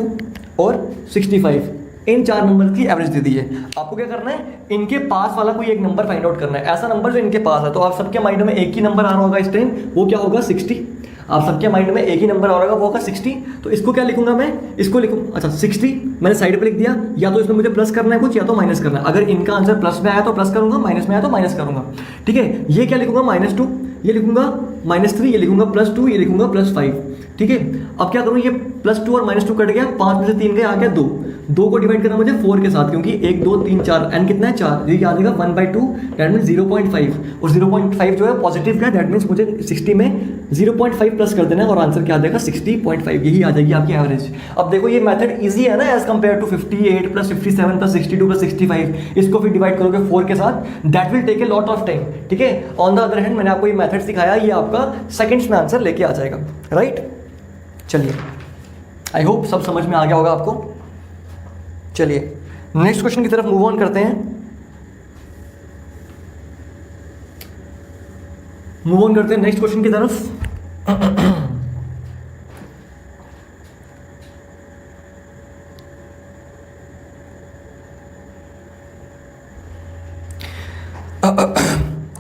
और 65, इन 4 नंबर की एवरेज दे दी है। आपको क्या करना है, इनके पास वाला कोई एक नंबर फाइंड आउट करना है, ऐसा नंबर जो इनके पास है। तो आप सबके माइंड में एक ही नंबर आ रहा होगा इस टाइम, वो क्या होगा 60। आप सबके माइंड में एक ही नंबर आ रहा होगा, वो होगा 60। तो इसको क्या लिखूंगा मैं, इसको लिखूँ, अच्छा 60 मैंने साइड पे लिख दिया। या तो इसमें मुझे प्लस करना है कुछ, या तो माइनस करना है। अगर इनका आंसर प्लस में आया तो प्लस करूंगा, माइनस में आया तो माइनस करूंगा, ठीक है। ये क्या लिखूंगा, -2, ये लिखूंगा -3, ये लिखूंगा +2, ये लिखूंगा +5, ठीक है। अब क्या करूं, ये +2 और -2 कट गया, 5 में से 3 गए, आ गया 2। 2 को डिवाइड करना मुझे 4 के साथ, क्योंकि 1 2 3 4, n कितना है 4, ये आ जाएगा 1/2, दैट मीन्स 0.5, और 0.5 जो है पॉजिटिव का, दैट मीन्स मुझे 60 में 0.5 प्लस कर देना है और आंसर क्या आ जाएगा 60.5, यही आ जाएगी आपकी एवरेज। अब देखो ये मेथड इजी है ना as compare to 58 plus 57 plus 62 plus 65, इसको फिर डिवाइड करोगे 4 के साथ, that will take a lot of time, ठीक है। ऑन द अदर हैंड मैंने आपको ये मेथड सिखाया, ये आपका सेकंड्स में आंसर लेके आ जाएगा, राइट। चलिए आई होप सब समझ में आ गया होगा आपको। चलिए नेक्स्ट क्वेश्चन की तरफ मूव ऑन करते हैं। मूव ऑन करते हैं नेक्स्ट क्वेश्चन की तरफ।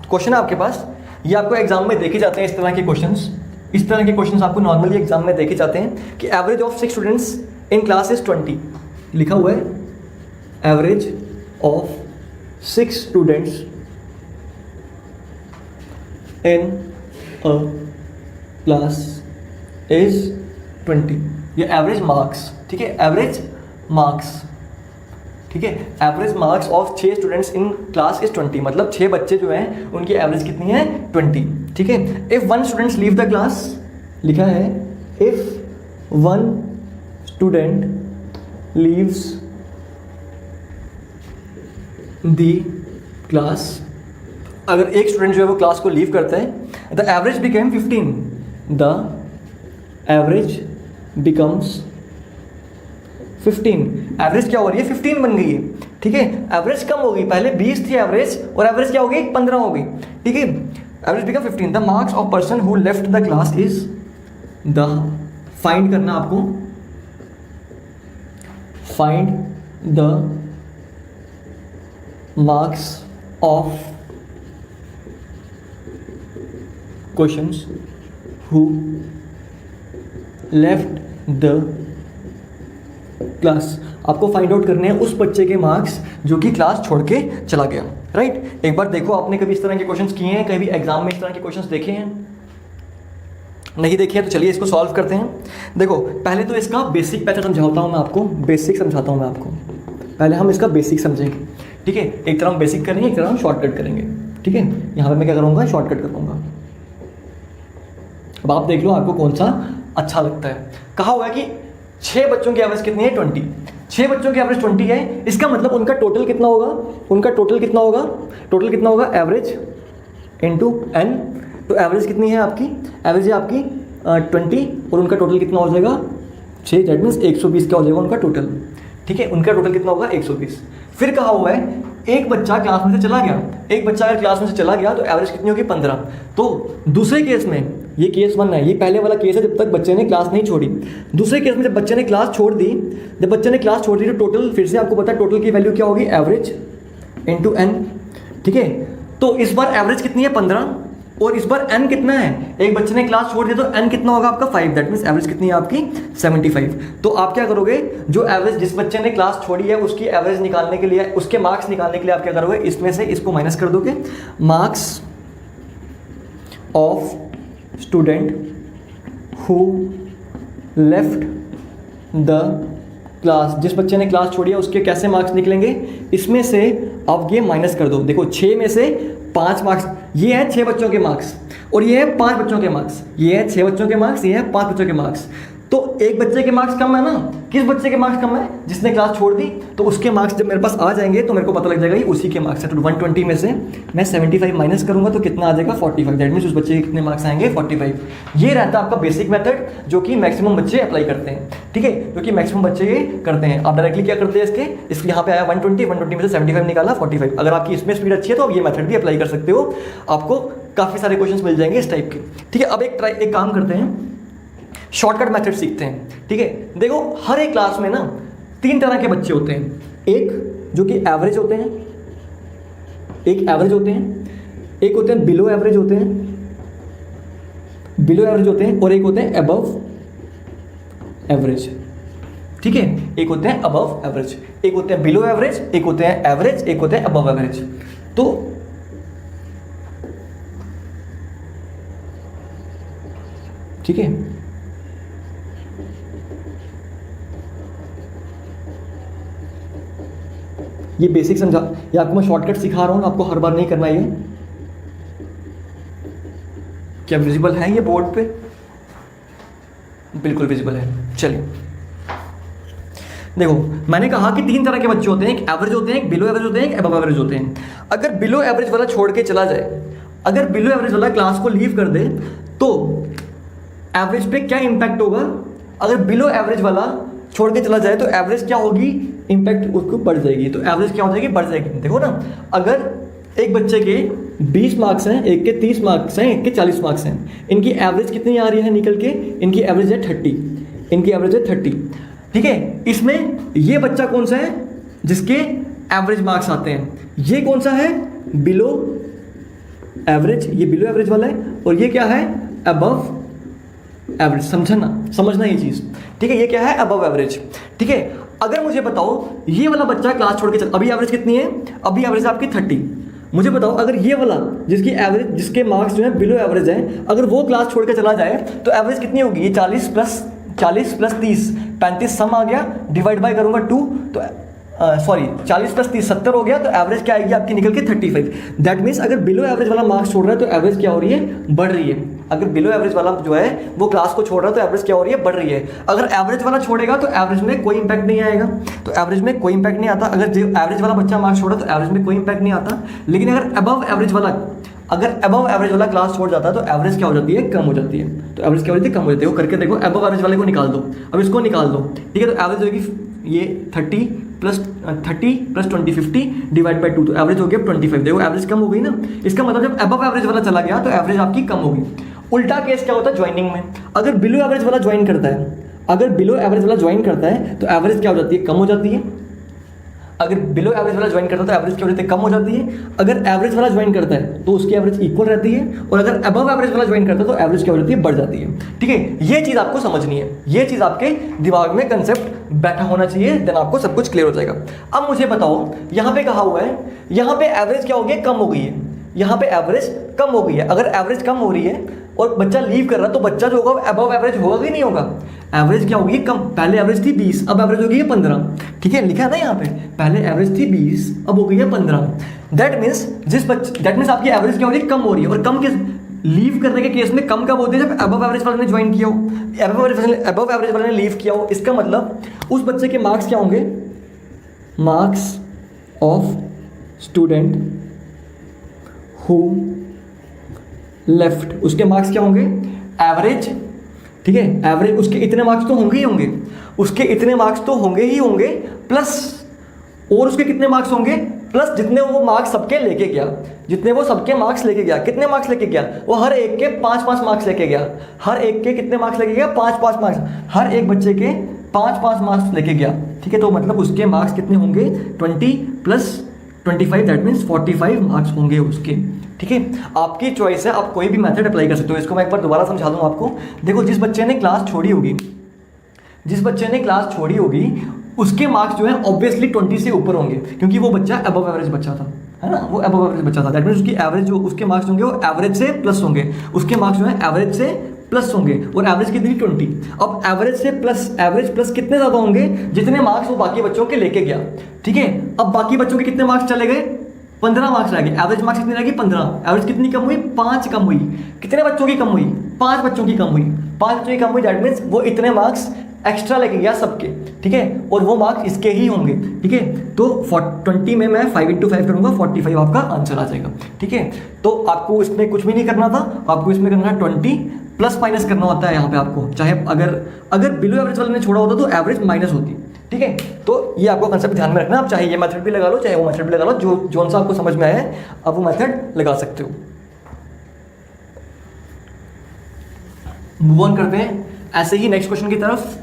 क्वेश्चन है आपके पास, ये आपको एग्जाम में देखे जाते हैं इस तरह के क्वेश्चंस। इस तरह के क्वेश्चंस आपको नॉर्मली एग्जाम में देखे जाते हैं कि average of 6 students in class is 20, लिखा हुआ है average of 6 students in a class is 20, ये एवरेज मार्क्स, ठीक है, एवरेज मार्क्स, ठीक है, average marks of 6 students in class is 20, मतलब 6 बच्चे जो हैं उनकी एवरेज कितनी है 20, ठीक है। If 1 student leave the class, लिखा है if 1 student leaves the class, अगर एक स्टूडेंट जो है वो क्लास को लीव करता है, the average became 15, the average becomes 15, average क्या हो रही है 15 बन गई है, ठीक है। एवरेज कम हो गई, पहले 20 थी एवरेज और एवरेज क्या हो गई 15 हो गई, ठीक है। Average become 15, the marks of person who left the class is the, find करना आपको, find the marks of questions who left the class, आपको फाइंड आउट करने हैं उस बच्चे के मार्क्स जो कि क्लास छोड़ के चला गया, राइट। एक बार देखो आपने कभी इस तरह के क्वेश्चंस किए हैं, कभी एग्जाम में इस तरह के क्वेश्चंस देखे हैं, नहीं देखे हैं तो चलिए इसको सॉल्व करते हैं। देखो पहले तो इसका बेसिक पैटर्न समझाता हूँ मैं आपको, बेसिक समझाता हूँ मैं आपको, पहले हम इसका बेसिक समझेंगे, ठीक है। एक तरह हम बेसिक करेंगे, एक तरह हम शॉर्टकट करेंगे, ठीक है। यहाँ पर मैं क्या करूँगा, शॉर्टकट करूँगा। अब आप देख लो आपको कौन सा अच्छा लगता है। कहा हुआ है कि 6 बच्चों की एवरेज कितनी है 20, 6 बच्चों की एवरेज 20 है, इसका मतलब उनका टोटल कितना होगा, उनका टोटल कितना होगा, टोटल कितना होगा एवरेज इंटू n, तो एवरेज कितनी है आपकी, एवरेज है आपकी 20 और उनका टोटल कितना हो जाएगा 6, दैट मीन्स 120 का हो जाएगा उनका टोटल, ठीक है। उनका टोटल कितना होगा 120। फिर कहा हुआ है एक बच्चा क्लास में से चला गया, एक बच्चा अगर क्लास में से चला गया तो एवरेज कितनी होगी 15। तो दूसरे केस में, ये केस 1 है, ये पहले वाला केस है जब तक बच्चे ने क्लास नहीं छोड़ी। दूसरे केस में जब बच्चे ने क्लास छोड़ दी, जब बच्चे ने क्लास छोड़ दी तो टोटल, फिर से आपको पता है टोटल की वैल्यू क्या होगी, एवरेज इंटू n, ठीक है। तो इस बार एवरेज कितनी है 15 और इस बार n कितना है, एक बच्चे ने क्लास छोड़ दी तो n कितना होगा आपका 5, दैट मीन्स एवरेज कितनी है आपकी 75। तो आप क्या करोगे, जो एवरेज जिस बच्चे ने क्लास छोड़ी है उसकी एवरेज निकालने के लिए, उसके मार्क्स निकालने के लिए आप क्या करोगे, इसमें से इसको माइनस कर दोगे, marks of student who left the class, जिस बच्चे ने क्लास छोड़ी है उसके कैसे मार्क्स निकलेंगे, इसमें से आप ये माइनस कर दो। देखो 6 में से 5 मार्क्स, ये है 6 बच्चों के मार्क्स और ये है 5 बच्चों के मार्क्स, ये है 6 बच्चों के मार्क्स, ये है 5 बच्चों के मार्क्स। तो एक बच्चे के मार्क्स कम है ना, किस बच्चे के मार्क्स कम है, जिसने क्लास छोड़ दी। तो उसके मार्क्स जब मेरे पास आ जाएंगे तो मेरे को पता लग जाएगा ये उसी के मार्क्स है। तो 120 में से मैं 75 माइनस करूंगा तो कितना आ जाएगा 45, दैट मीन्स उस बच्चे के कितने मार्क्स आएंगे 45। ये रहता है आपका बेसिक मेथड जो कि मैक्सिमम बच्चे अप्लाई करते हैं, ठीक है, जो कि मैक्सिमम बच्चे ये करते हैं। आप डायरेक्टली क्या करते हैं, इसके यहाँ पे आया 120 में से 75 निकाला 45। अगर आपकी इसमें स्पीड अच्छी है तो आप ये मेथड भी अप्लाई कर सकते हो, आपको काफ़ी सारे क्वेश्चन मिल जाएंगे इस टाइप के, ठीक है। अब एक काम करते हैं, शॉर्टकट मेथड सीखते हैं, ठीक है। देखो हर एक क्लास में ना 3 तरह के बच्चे होते हैं, एक जो कि एवरेज होते हैं, एक एवरेज होते हैं, एक होते हैं बिलो एवरेज होते हैं, बिलो एवरेज होते हैं, और एक होते हैं अबव एवरेज, ठीक है। एक होते हैं अबव एवरेज, एक होते हैं बिलो एवरेज, एक होते हैं एवरेज, एक होते हैं अबव एवरेज। तो ठीक है, ये बेसिक समझा, ये आपको मैं शॉर्टकट सिखा रहा हूँ, आपको हर बार नहीं करना ये। क्या विजिबल है ये बोर्ड पे? बिल्कुल विजिबल है। चलिए देखो, मैंने कहा कि 3 तरह के बच्चे होते हैं, एक एवरेज होते हैं, एक बिलो एवरेज होते हैं, एक अबव एवरेज होते हैं। अगर बिलो एवरेज वाला छोड़ के चला जाए, अगर बिलो एवरेज वाला क्लास को लीव कर दे तो एवरेज पे क्या इंपैक्ट होगा? अगर बिलो एवरेज वाला छोड़ के चला जाए तो एवरेज क्या होगी? इंपैक्ट उसको बढ़ जाएगी। तो एवरेज क्या हो जाएगी? बढ़ जाएगी। देखो ना, अगर एक बच्चे के 20 मार्क्स हैं, एक के 30 मार्क्स हैं, एक के 40 मार्क्स हैं, इनकी एवरेज कितनी आ रही है निकल के? इनकी एवरेज है 30, इनकी एवरेज है 30। ठीक है, इसमें ये बच्चा कौन सा है जिसके एवरेज मार्क्स आते हैं? ये कौन सा है? बिलो एवरेज, ये बिलो एवरेज वाला है। और ये क्या है? Above average. समझना ये चीज, ठीक है? ये क्या है? Above average. ठीक है, अगर मुझे बताओ ये वाला बच्चा क्लास छोड़ के चल, अभी एवरेज कितनी है? अभी एवरेज आपकी 30। मुझे बताओ अगर ये वाला जिसकी एवरेज, जिसके मार्क्स जो है बिलो एवरेज है, अगर वो क्लास छोड़ के चला जाए तो एवरेज कितनी होगी? ये 40 प्लस 30, 35 सम आ गया, डिवाइड बाय करूंगा 2, तो सॉरी 40 प्लस 30 70 हो गया, तो एवरेज क्या आएगी आपकी निकल के? 35। दैट मीन्स अगर बिलो एवरेज वाला मार्क्स छोड़ रहा है तो एवरेज क्या हो रही है? बढ़ रही है। अगर बिलो एवरेज वाला जो है वो क्लास को छोड़ रहा है तो एवरेज क्या हो रही है? बढ़ रही है। अगर एवरेज वाला छोड़ेगा तो एवरेज में कोई इंपैक्ट नहीं आएगा, तो एवरेज में कोई इंपैक्ट नहीं आता। अगर जो एवरेज वाला बच्चा मार्क्स छोड़ा तो एवरेज में कोई इंपैक्ट नहीं आता। लेकिन अगर अबव एवरेज वाला क्लास छोड़ जाता है तो एवरेज क्या हो जाती है? कम हो जाती है। तो एवरेज क्या हो जाती है? कम हो जाती है। वो करके देखो, अबव एवरेज वाले को निकाल दो, अब इसको निकाल दो। ठीक है, तो एवरेज होगी ये 30 प्लस 20 50 डिवाइड बाई 2, तो एवरेज हो गया 25। देखो एवरेज कम हो गई ना, इसका मतलब जब अबव एवरेज वाला चला गया तो एवरेज आपकी कम होगी। उल्टा केस क्या होता है ज्वाइनिंग में? अगर बिलो एवरेज वाला ज्वाइन करता है, तो एवरेज क्या हो जाती है? कम हो जाती है। अगर बिलो एवरेज वाला ज्वाइन करता है तो एवरेज क्या हो जाती है? कम हो जाती है। अगर एवरेज वाला ज्वाइन करता है तो उसकी एवरेज इक्वल रहती है, और अगर अबव एवरेज वाला ज्वाइन करता है तो एवरेज क्या हो जाती है? बढ़ जाती है। ठीक है, ये चीज आपको समझनी है, ये चीज आपके दिमाग में कंसेप्ट बैठा होना चाहिए, देन आपको सब कुछ क्लियर हो जाएगा। अब मुझे बताओ, यहाँ पे कहा हुआ है, यहाँ पे एवरेज क्या हो गई? कम हो गई है। यहाँ पे एवरेज कम हो गई है। अगर एवरेज कम हो रही है और बच्चा लीव कर रहा है तो बच्चा जो होगा अबव एवरेज होगा कि नहीं होगा? एवरेज क्या होगी? कम। पहले एवरेज थी 20, अब एवरेज हो गई है 15। ठीक है, लिखा है ना यहाँ पे, पहले एवरेज थी 20, अब हो गई है 15। दैट मीन्स आपकी एवरेज क्या हो रही है? कम हो रही है। और कम किस लीव करने के केस में कम कब होते हैं? जब अबव एवरेज वाले ने ज्वाइन किया हो, अबव एवरेज वाले ने लीव किया हो। इसका मतलब उस बच्चे के मार्क्स क्या होंगे? Marks of student who left, उसके मार्क्स क्या होंगे? एवरेज। ठीक है, एवरेज उसके इतने मार्क्स तो होंगे ही होंगे, उसके इतने मार्क्स तो होंगे ही होंगे, प्लस और उसके कितने मार्क्स होंगे? प्लस जितने वो मार्क्स सबके लेके गया, जितने वो सबके मार्क्स लेके गया। कितने मार्क्स लेके गया? वो हर एक के 5-5 मार्क्स लेके गया। हर एक के कितने मार्क्स लेके गया? 5-5 मार्क्स। हर एक बच्चे के 5-5 मार्क्स लेके गया। ठीक है, तो मतलब उसके मार्क्स कितने होंगे? 20 प्लस 25, दैट मीन्स 45 मार्क्स होंगे उसके। ठीक है, आपकी चॉइस है, आप कोई भी मेथड अप्लाई कर सकते हो। इसको मैं एक बार दोबारा समझा दूं आपको। देखो, जिस बच्चे ने क्लास छोड़ी होगी उसके मार्क्स जो है ऑब्वियसली 20 से ऊपर होंगे, क्योंकि वो बच्चा अबव एवरेज बच्चा था, है ना? वो अबव एवरेज बच्चा था। दैट मीन्स उसकी एवरेज जो उसके मार्क्स होंगे वो एवरेज से प्लस होंगे। उसके मार्क्स जो है एवरेज से प्लस होंगे, और एवरेज कितनी? 20। अब एवरेज प्लस कितने ज़्यादा होंगे? जितने मार्क्स वो बाकी बच्चों के लेके गया। ठीक है, अब बाकी बच्चों के कितने मार्क्स चले गए? 15 मार्क्स रह गए। एवरेज मार्क्स कितनी रहेगी? 15। एवरेज कितनी कम हुई? 5 कम हुई। कितने बच्चों की कम हुई? 5 बच्चों की कम हुई। 5 बच्चों की कम हुई, दैट मीन्स वो इतने मार्क्स एक्स्ट्रा लेके गया सबके। ठीक है, और वो मार्क्स इसके ही होंगे। ठीक है, तो 20 में मैं 5 × 5 करूंगा, 45 आपका आंसर आ जाएगा। ठीक है, तो आपको इसमें कुछ भी नहीं करना था, आपको इसमें करना है 20 प्लस माइनस करना होता है यहाँ पे आपको। चाहे अगर बिलो एवरेज वाले ने छोड़ा होता तो एवरेज माइनस होती। ठीक है, तो ये आपको कंसेप्ट ध्यान में रखना। आप चाहे ये मेथड भी लगा लो, चाहे वो मेथड भी लगा लो, जो सा आपको समझ में आया है आप वो मेथड लगा सकते हो। मूव ऑन करते हैं ऐसे ही नेक्स्ट क्वेश्चन की तरफ।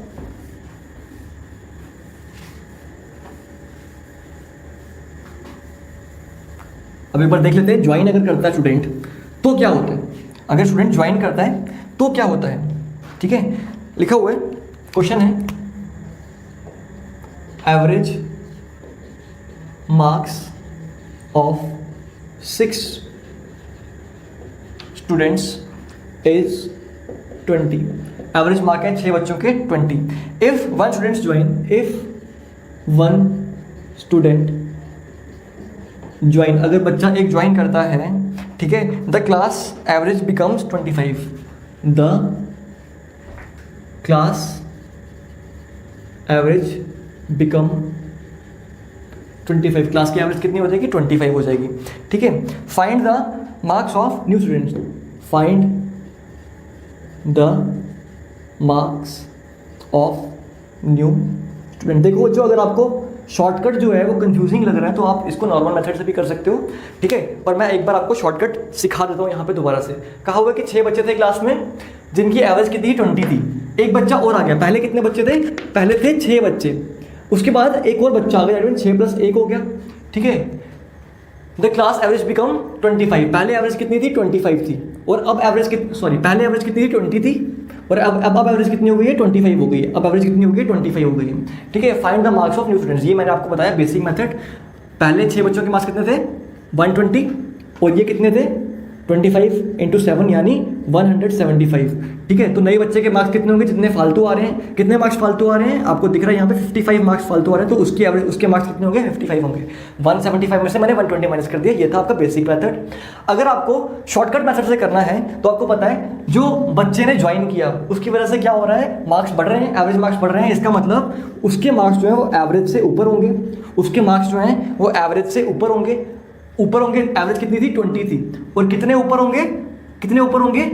अब एक बार देख लेते हैं, ज्वाइन अगर करता है स्टूडेंट तो क्या होता है। अगर स्टूडेंट ज्वाइन करता है तो क्या होता है? ठीक है, लिखा हुआ है, क्वेश्चन है average marks of 6 students is 20। Average mark है 6 बच्चों के 20। इफ वन स्टूडेंट ज्वाइन, अगर बच्चा एक ज्वाइन करता है, ठीक है, the class average becomes 25, the class average become 25, class की एवरेज कितनी हो जाएगी? 25 हो जाएगी, ठीक है। Find the marks of new students, find the marks of new student. देखो जो अगर आपको शॉर्टकट जो है वो कंफ्यूजिंग लग रहा है तो आप इसको नॉर्मल मेथड से भी कर सकते हो, ठीक है, पर मैं एक बार आपको शॉर्टकट सिखा देता हूँ यहाँ पे दोबारा से। कहा हुआ कि 6 बच्चे थे क्लास में जिनकी एवरेज कितनी 20 थी, एक बच्चा और आ गया। पहले कितने बच्चे थे? पहले थे 6 बच्चे, उसके बाद एक और बच्चा आ गया, 6 + 1 हो गया, ठीक है। द क्लास एवरेज बिकम 25, पहले एवरेज कितनी थी? 25 थी, और अब एवरेज पहले एवरेज कितनी थी? 20 थी, और अब एवरेज कितनी हो गई है? 25 हो गई है। अब एवरेज कितनी हो गई? 25 हो गई है, ठीक है। Find the marks of new students, ये मैंने आपको बताया बेसिक मेथड। पहले 6 बच्चों के मार्क्स कितने थे? 120, और ये कितने थे? 25 × 7 यानी 175, ठीक है। तो नए बच्चे के मार्क्स कितने होंगे? जितने फालतू आ रहे हैं, कितने मार्क्स फालतू आ रहे हैं आपको दिख रहा है यहाँ पे 55 मार्क्स फालतू आ रहे हैं, तो उसकी एवरेज, उसके मार्क्स कितने होंगे? 55 होंगे। 175 में से मैंने 120 माइनस कर दिया, ये था आपका बेसिक मेथड। अगर आपको शॉर्टकट मेथड से करना है तो आपको पता है जो बच्चे ने ज्वाइन किया उसकी वजह से क्या हो रहा है? मार्क्स बढ़ रहे हैं, एवरेज मार्क्स बढ़ रहे हैं। इसका मतलब उसके मार्क्स जो है वो एवरेज से ऊपर होंगे, उसके मार्क्स जो हैं वो एवरेज से ऊपर होंगे। एवरेज कितनी थी? 20 थी, और कितने ऊपर होंगे? कितने ऊपर होंगे?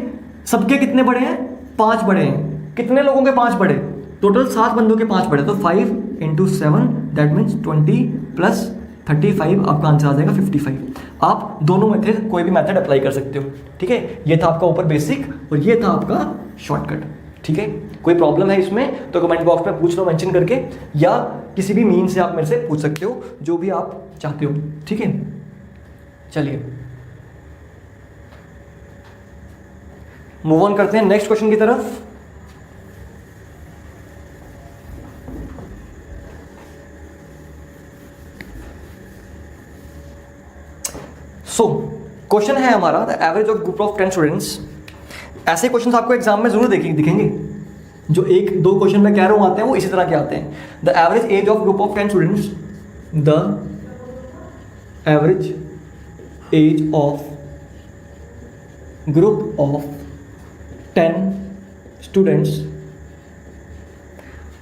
सबके कितने बड़े हैं? 5 बड़े हैं। कितने लोगों के 5 बड़े? टोटल 7 बंदों के 5 बड़े, तो 5 × 7 दैट मीन्स 20 + 35, आपका आंसर आ जाएगा 55। आप दोनों में थे कोई भी मेथड अप्लाई कर सकते हो, ठीक है। ये था आपका ऊपर बेसिक, और ये था आपका शॉर्टकट, ठीक है। कोई प्रॉब्लम है इसमें तो कमेंट बॉक्स में पूछ लो मेंशन करके, या किसी भी मीन से आप मेरे से पूछ सकते हो, जो भी आप चाहते हो, ठीक है। चलिए मूव ऑन करते हैं नेक्स्ट क्वेश्चन की तरफ। क्वेश्चन है हमारा the average of group of 10 students. ऐसे क्वेश्चन आपको एग्जाम में जरूर दिखेंगे, जो 1-2 क्वेश्चन मैं कह रहा हूं आते हैं वो इसी तरह के आते हैं। The average age of group of 10 students, the average age of group of 10 students,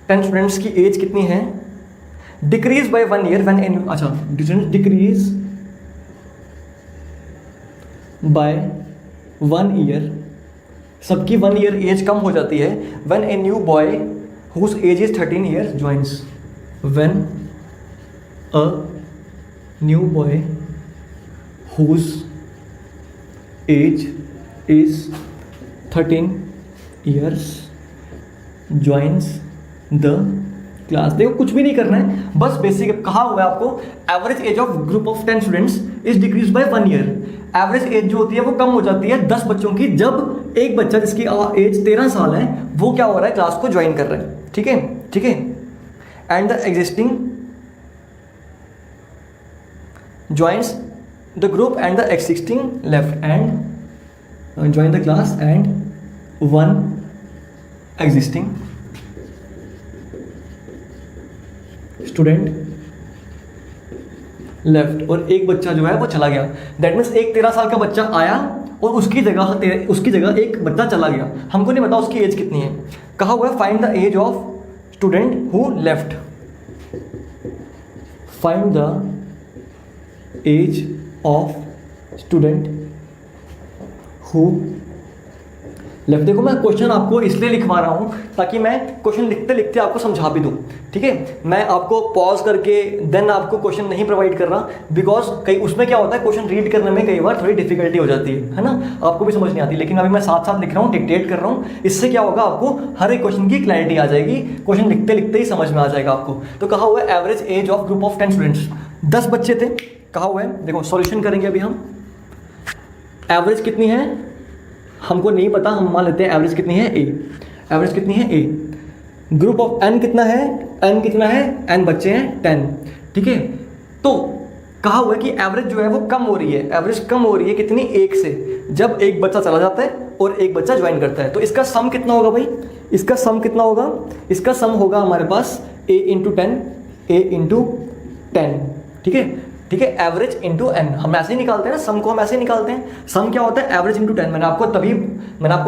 10 students की एज कितनी है? Decrease by 1 year when an, अच्छा डिक्रीज बाय 1 ईयर, सबकी 1 ईयर एज कम हो जाती है। When a new boy whose age is 13 years joins, when a new boy whose age is 13 years joins the class. देखो कुछ भी नहीं करना है, बस बेसिक कहा हुआ है आपको average age of group of 10 students is decrease by 1 year. Average age जो होती है वो कम हो जाती है 10 बच्चों की, जब एक बच्चा जिसकी एज 13 साल है वो क्या हो रहा है? क्लास को ज्वाइन कर रहा है, ठीक है, ठीक है। And the existing joins the group and the existing left and join the class and 1 existing student left, और एक बच्चा जो है वो चला गया। दैट मीन्स एक 13 साल का बच्चा आया और उसकी जगह एक बच्चा चला गया। हमको नहीं पता उसकी एज कितनी है। कहा हुआ है find the age of student who left, find the age of student who left. देखो मैं क्वेश्चन आपको इसलिए लिखवा रहा हूँ ताकि मैं क्वेश्चन लिखते लिखते आपको समझा भी दूँ, ठीक है। मैं आपको पॉज करके देन आपको क्वेश्चन नहीं प्रोवाइड कर रहा, बिकॉज कई उसमें क्या होता है क्वेश्चन रीड करने में कई बार थोड़ी डिफिकल्टी हो जाती है ना, आपको भी समझ नहीं आती। लेकिन अभी मैं साथ साथ लिख रहा हूँ, डिक्टेट कर रहा हूँ, इससे क्या होगा आपको हर एक क्वेश्चन की क्लैरिटी आ जाएगी, क्वेश्चन लिखते लिखते ही समझ में आ जाएगा आपको। तो कहा हुआ है average age of group of 10 students, 10 बच्चे थे। कहा हुआ है, देखो सॉल्यूशन करेंगे अभी हम। एवरेज कितनी है हमको नहीं पता, हम मान लेते हैं एवरेज कितनी है ए। एवरेज कितनी है ए। ग्रुप ऑफ एन कितना है? एन कितना है? एन बच्चे हैं 10, ठीक है। तो कहा हुआ है कि एवरेज जो है वो कम हो रही है। एवरेज कम हो रही है कितनी? 1 से, जब एक बच्चा चला जाता है और एक बच्चा ज्वाइन करता है। तो इसका सम कितना होगा भाई? इसका सम कितना होगा? इसका सम होगा हमारे पास a × 10, a × 10, ठीक है, ठीक ठीक है, एवरेज इंटू एन, हम ऐसे ही निकालते हैं ना, सम को हम ऐसे ही निकालते हैं। सम क्या होता है, एवरेज इंटू 10। मैंने आपको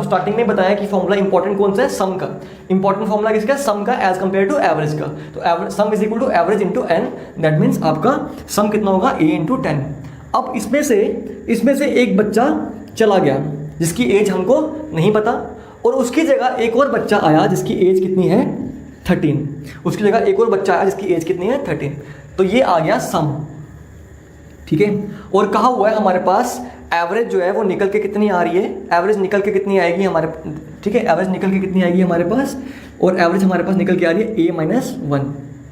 स्टार्टिंग में बताया कि फॉर्मूला इंपॉर्टेंट कौन सा है, सम का। इंपॉर्टेंट फॉर्मूला किसका, सम का एज कंपेयर टू एवरेज का। तो sum is equal to average into n, that means आपका सम कितना होगा, ए इंटू 10। अब इसमें से एक बच्चा चला गया जिसकी एज हमको नहीं पता, और उसकी जगह एक और बच्चा आया जिसकी एज कितनी है, 13। उसकी जगह एक और बच्चा आया जिसकी एज कितनी है, 13। तो ये आ गया सम, ठीक है। और कहा हुआ है हमारे पास एवरेज जो है वो निकल के कितनी आ रही है, एवरेज निकल के कितनी आएगी हमारे, ठीक है, एवरेज निकल के कितनी आएगी हमारे पास, और एवरेज हमारे पास निकल के आ रही है a-1,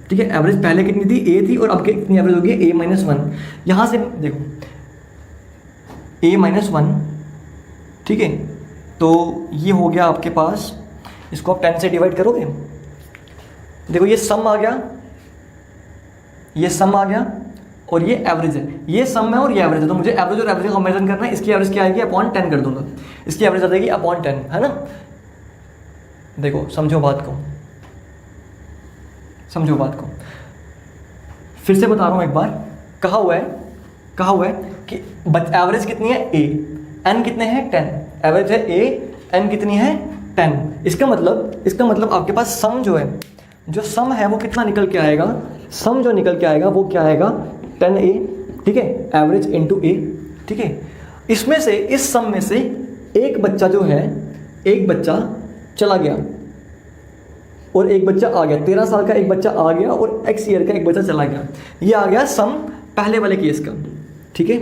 ठीक है। एवरेज पहले कितनी थी, a थी, और अब कितनी एवरेज होगी, a-1। यहाँ से देखो a-1, ठीक है, तो ये हो गया आपके पास, इसको आप 10 से डिवाइड करोगे, देखो ये सम आ गया, ये सम आ गया, और ये एवरेज है, ये सम है और ये एवरेज है। तो मुझे एवरेज और एवरेज का कंपैरिजन करना है, इसकी एवरेज क्या आएगी, अपॉन 10 कर दूंगा, इसकी एवरेज आ जाएगी अपॉन 10, है ना। देखो समझो बात को, समझो बात को, फिर से बता रहा हूँ एक बार। कहा हुआ है कि एवरेज कितनी है, a, n कितने हैं, 10। एवरेज है a, n कितनी है, 10। इसका मतलब आपके पास सम जो है, जो सम है वो कितना निकल के आएगा, सम जो निकल के आएगा वो क्या आएगा, 10a, ठीक है, एवरेज इंटू a, ठीक है। इसमें से, इस सम में से एक बच्चा जो है, एक बच्चा चला गया और एक बच्चा आ गया, 13 साल का एक बच्चा आ गया और x ईयर का एक बच्चा चला गया। ये आ गया सम पहले वाले केस का, ठीक है,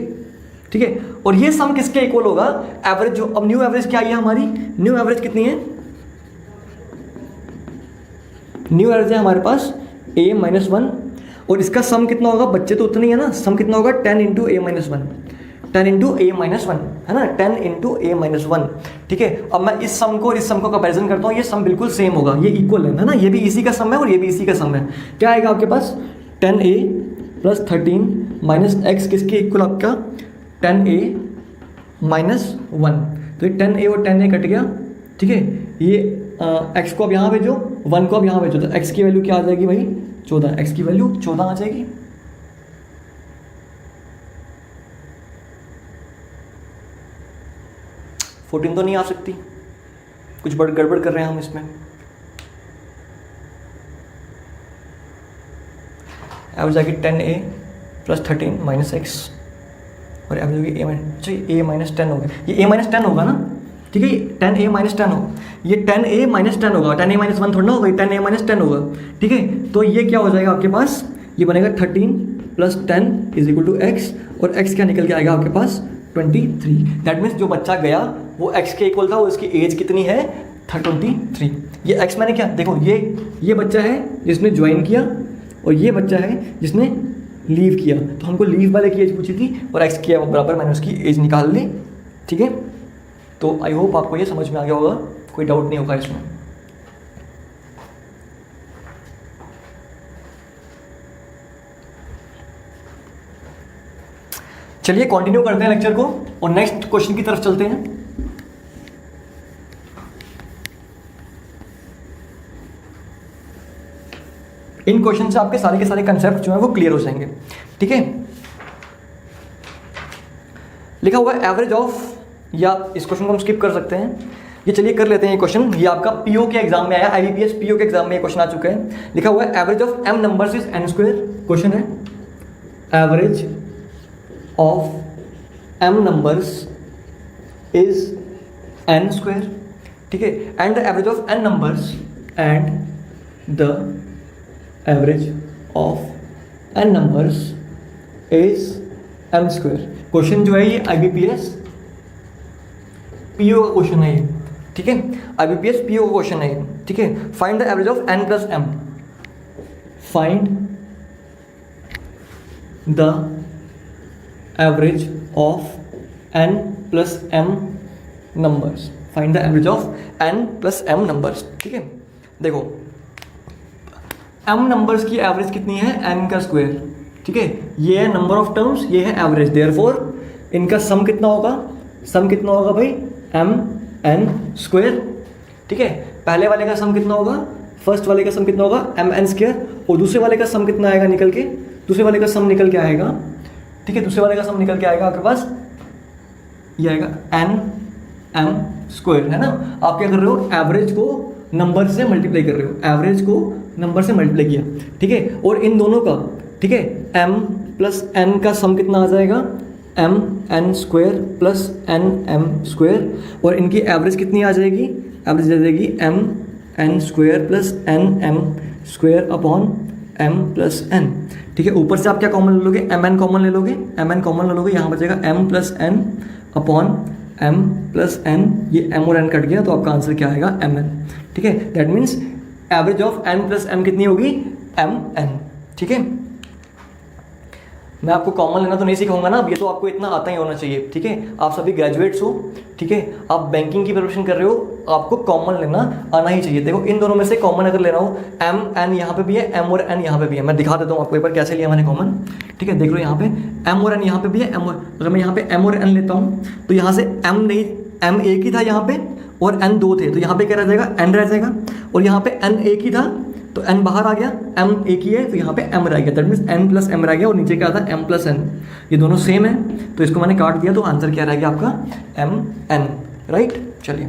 ठीक है। और ये सम किसके इक्वल होगा, एवरेज जो, अब न्यू एवरेज क्या आई है हमारी, न्यू एवरेज कितनी है, न्यू एवरेज है हमारे पास a-1, और इसका सम कितना होगा, बच्चे तो उतने ही है ना, सम कितना होगा 10 इंटू a-1, 10 इंटू a-1, है ना, 10 इंटू a-1, ठीक है। अब मैं इस सम को और इस सम को कंपैरिजन करता हूँ, ये सम बिल्कुल सेम होगा, ये इक्वल है ना, ये भी इसी का सम है और ये भी इसी का सम है। क्या आएगा आपके पास, 10a प्लस 13 माइनस एक्स किसके इक्वल, आपका 10a-1। तो ये 10a और 10a कट गया, ठीक है। ये x को अब यहाँ भेजो, 1 को अब यहाँ भेजो, तो x की वैल्यू क्या आ जाएगी भाई, 14, x की वैल्यू 14 आ जाएगी। फोर्टीन तो नहीं आ सकती, कुछ बड़ गड़बड़ कर रहे हैं हम इसमें। एवरेज आएगी 10a प्लस 13 माइनस एक्स, और एवरेज होगी a-10 हो गया, ये a-10 होगा ना, ठीक है, 10a-10 होगा, ये 10a-10 होगा, 10a-1 थोड़ा ना होगा, 10a-10 होगा, ठीक है। तो ये क्या हो जाएगा आपके पास, ये बनेगा 13 plus 10 is equal to x, और x क्या निकल के आएगा आपके पास, 23। दैट मीन्स जो बच्चा गया वो x के इक्वल था, और उसकी एज कितनी है, 23। ये x मैंने क्या, देखो ये बच्चा है जिसने ज्वाइन किया, और ये बच्चा है जिसने लीव किया, तो हमको लीव वाले की एज पूछी थी, और x किया बराबर मैंने उसकी एज निकाल ली, ठीक है। तो आई होप आपको ये समझ में आ गया होगा, कोई डाउट नहीं होगा इसमें। चलिए कंटिन्यू करते हैं लेक्चर को, और नेक्स्ट क्वेश्चन की तरफ चलते हैं। इन क्वेश्चन से आपके सारे के सारे कंसेप्ट जो है वो क्लियर हो जाएंगे, ठीक है। लिखा हुआ एवरेज ऑफ, या इस क्वेश्चन को हम स्किप कर सकते हैं, ये चलिए कर लेते हैं ये क्वेश्चन। ये आपका पीओ के एग्जाम में आया, IBPS पीओ के एग्जाम में ये क्वेश्चन आ चुका है। लिखा हुआ है average of m numbers is n square, question है average of m numbers is n square, ठीक है, and the average of n numbers, and the average of n numbers is m square. Question जो है ये IBPS PO का question है ये, ठीक है, IBPS पीओ का क्वेश्चन है ये, ठीक है। Find the average of n plus m, find the average of n plus m numbers, find the average of n plus m numbers, ठीक है। देखो m नंबर्स की एवरेज कितनी है, n का स्क्वायर, ठीक है, ये है नंबर ऑफ टर्म्स, ये है एवरेज, देयरफॉर इनका सम कितना होगा, सम कितना होगा भाई, mn स्क्वायर, ठीक है। पहले वाले का सम कितना होगा, फर्स्ट वाले का सम कितना होगा, mn स्क्वायर, और दूसरे वाले का सम कितना आएगा निकल के, दूसरे वाले का सम निकल के आएगा ठीक है, दूसरे वाले का सम निकल के आएगा आपके पास, ये आएगा एन एम स्क्वायर, है ना। आप क्या कर रहे हो, एवरेज को नंबर से मल्टीप्लाई कर रहे हो, एवरेज को नंबर से मल्टीप्लाई किया, ठीक है। और इन दोनों का, ठीक है, m प्लस n का सम कितना आ जाएगा, M N square plus N M square, और इनकी एवरेज कितनी आ जाएगी, एवरेज आ जाएगी M N square plus N M square upon M plus N, ठीक है। ऊपर से आप क्या कॉमन ले लोगे, एम एन कॉमन ले लोगे, एम एन कॉमन ले लोगे, यहाँ बचेगा M plus N upon M plus N, ये एम और एन कट गया तो आपका आंसर क्या आएगा, एम एन, ठीक है। That means average of N plus M कितनी होगी, एम एन, ठीक है। मैं आपको कॉमन लेना तो नहीं सिखाऊंगा ना, अब ये तो आपको इतना आता ही होना चाहिए, ठीक है। आप सभी ग्रेजुएट्स हो, ठीक है, आप बैंकिंग की प्रिपरेशन कर रहे हो, आपको कॉमन लेना आना ही चाहिए। देखो इन दोनों में से कॉमन अगर ले रहा हूँ, एम एन यहाँ पे भी है, एम और एन यहाँ पे भी है, मैं दिखा देता हूँ आपको एक बार कैसे लिया मैंने कॉमन, ठीक है। देख लो यहाँ पे एम और एन यहाँ पे भी है, एम और, अगर मैं यहाँ पे एम और एन लेता हूँ तो यहाँ से एम नहीं, एम एक ही था यहाँ पे और एन दो थे, तो यहाँ पे क्या रह जाएगा, एन रह जाएगा, और यहाँ पे एन एक ही था तो n बाहर आ गया, m एक ही है तो यहाँ पे m रह गया, that means n plus m रह गया, और नीचे क्या था m प्लस n, ये दोनों सेम है तो इसको मैंने काट दिया, तो आंसर क्या रह गया आपका, m n, राइट। चलिए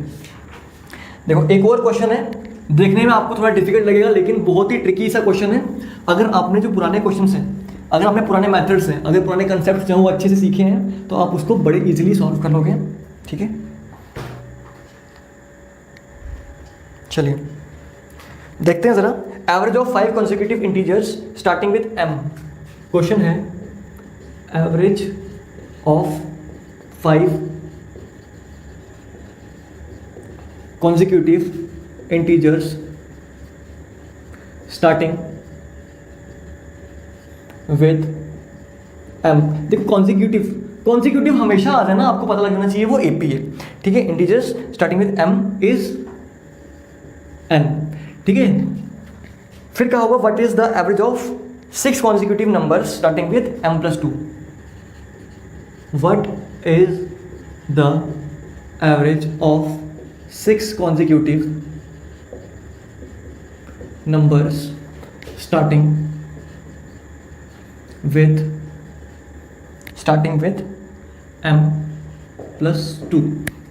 देखो एक और क्वेश्चन है, देखने में आपको थोड़ा डिफिकल्ट लगेगा लेकिन बहुत ही ट्रिकी सा क्वेश्चन है। अगर आपने जो पुराने क्वेश्चन हैं, अगर आपने पुराने मैथड्स हैं, अगर पुराने कंसेप्ट जो अच्छे से सीखे हैं तो आप उसको बड़े ईजिली सॉल्व कर लोगे, ठीक है। चलिए देखते हैं जरा, average of 5 consecutive integers starting with m। क्वेश्चन है average of 5 consecutive integers starting with m। देखो कॉन्जिक्यूटिव हमेशा आ जाए ना, आपको पता लग जाना चाहिए वो AP है, ठीक है। Integers starting with m is n, ठीक है। फिर क्या होगा, what is the average of 6 consecutive numbers starting with m plus 2। What is the average of 6 consecutive numbers starting with m plus 2,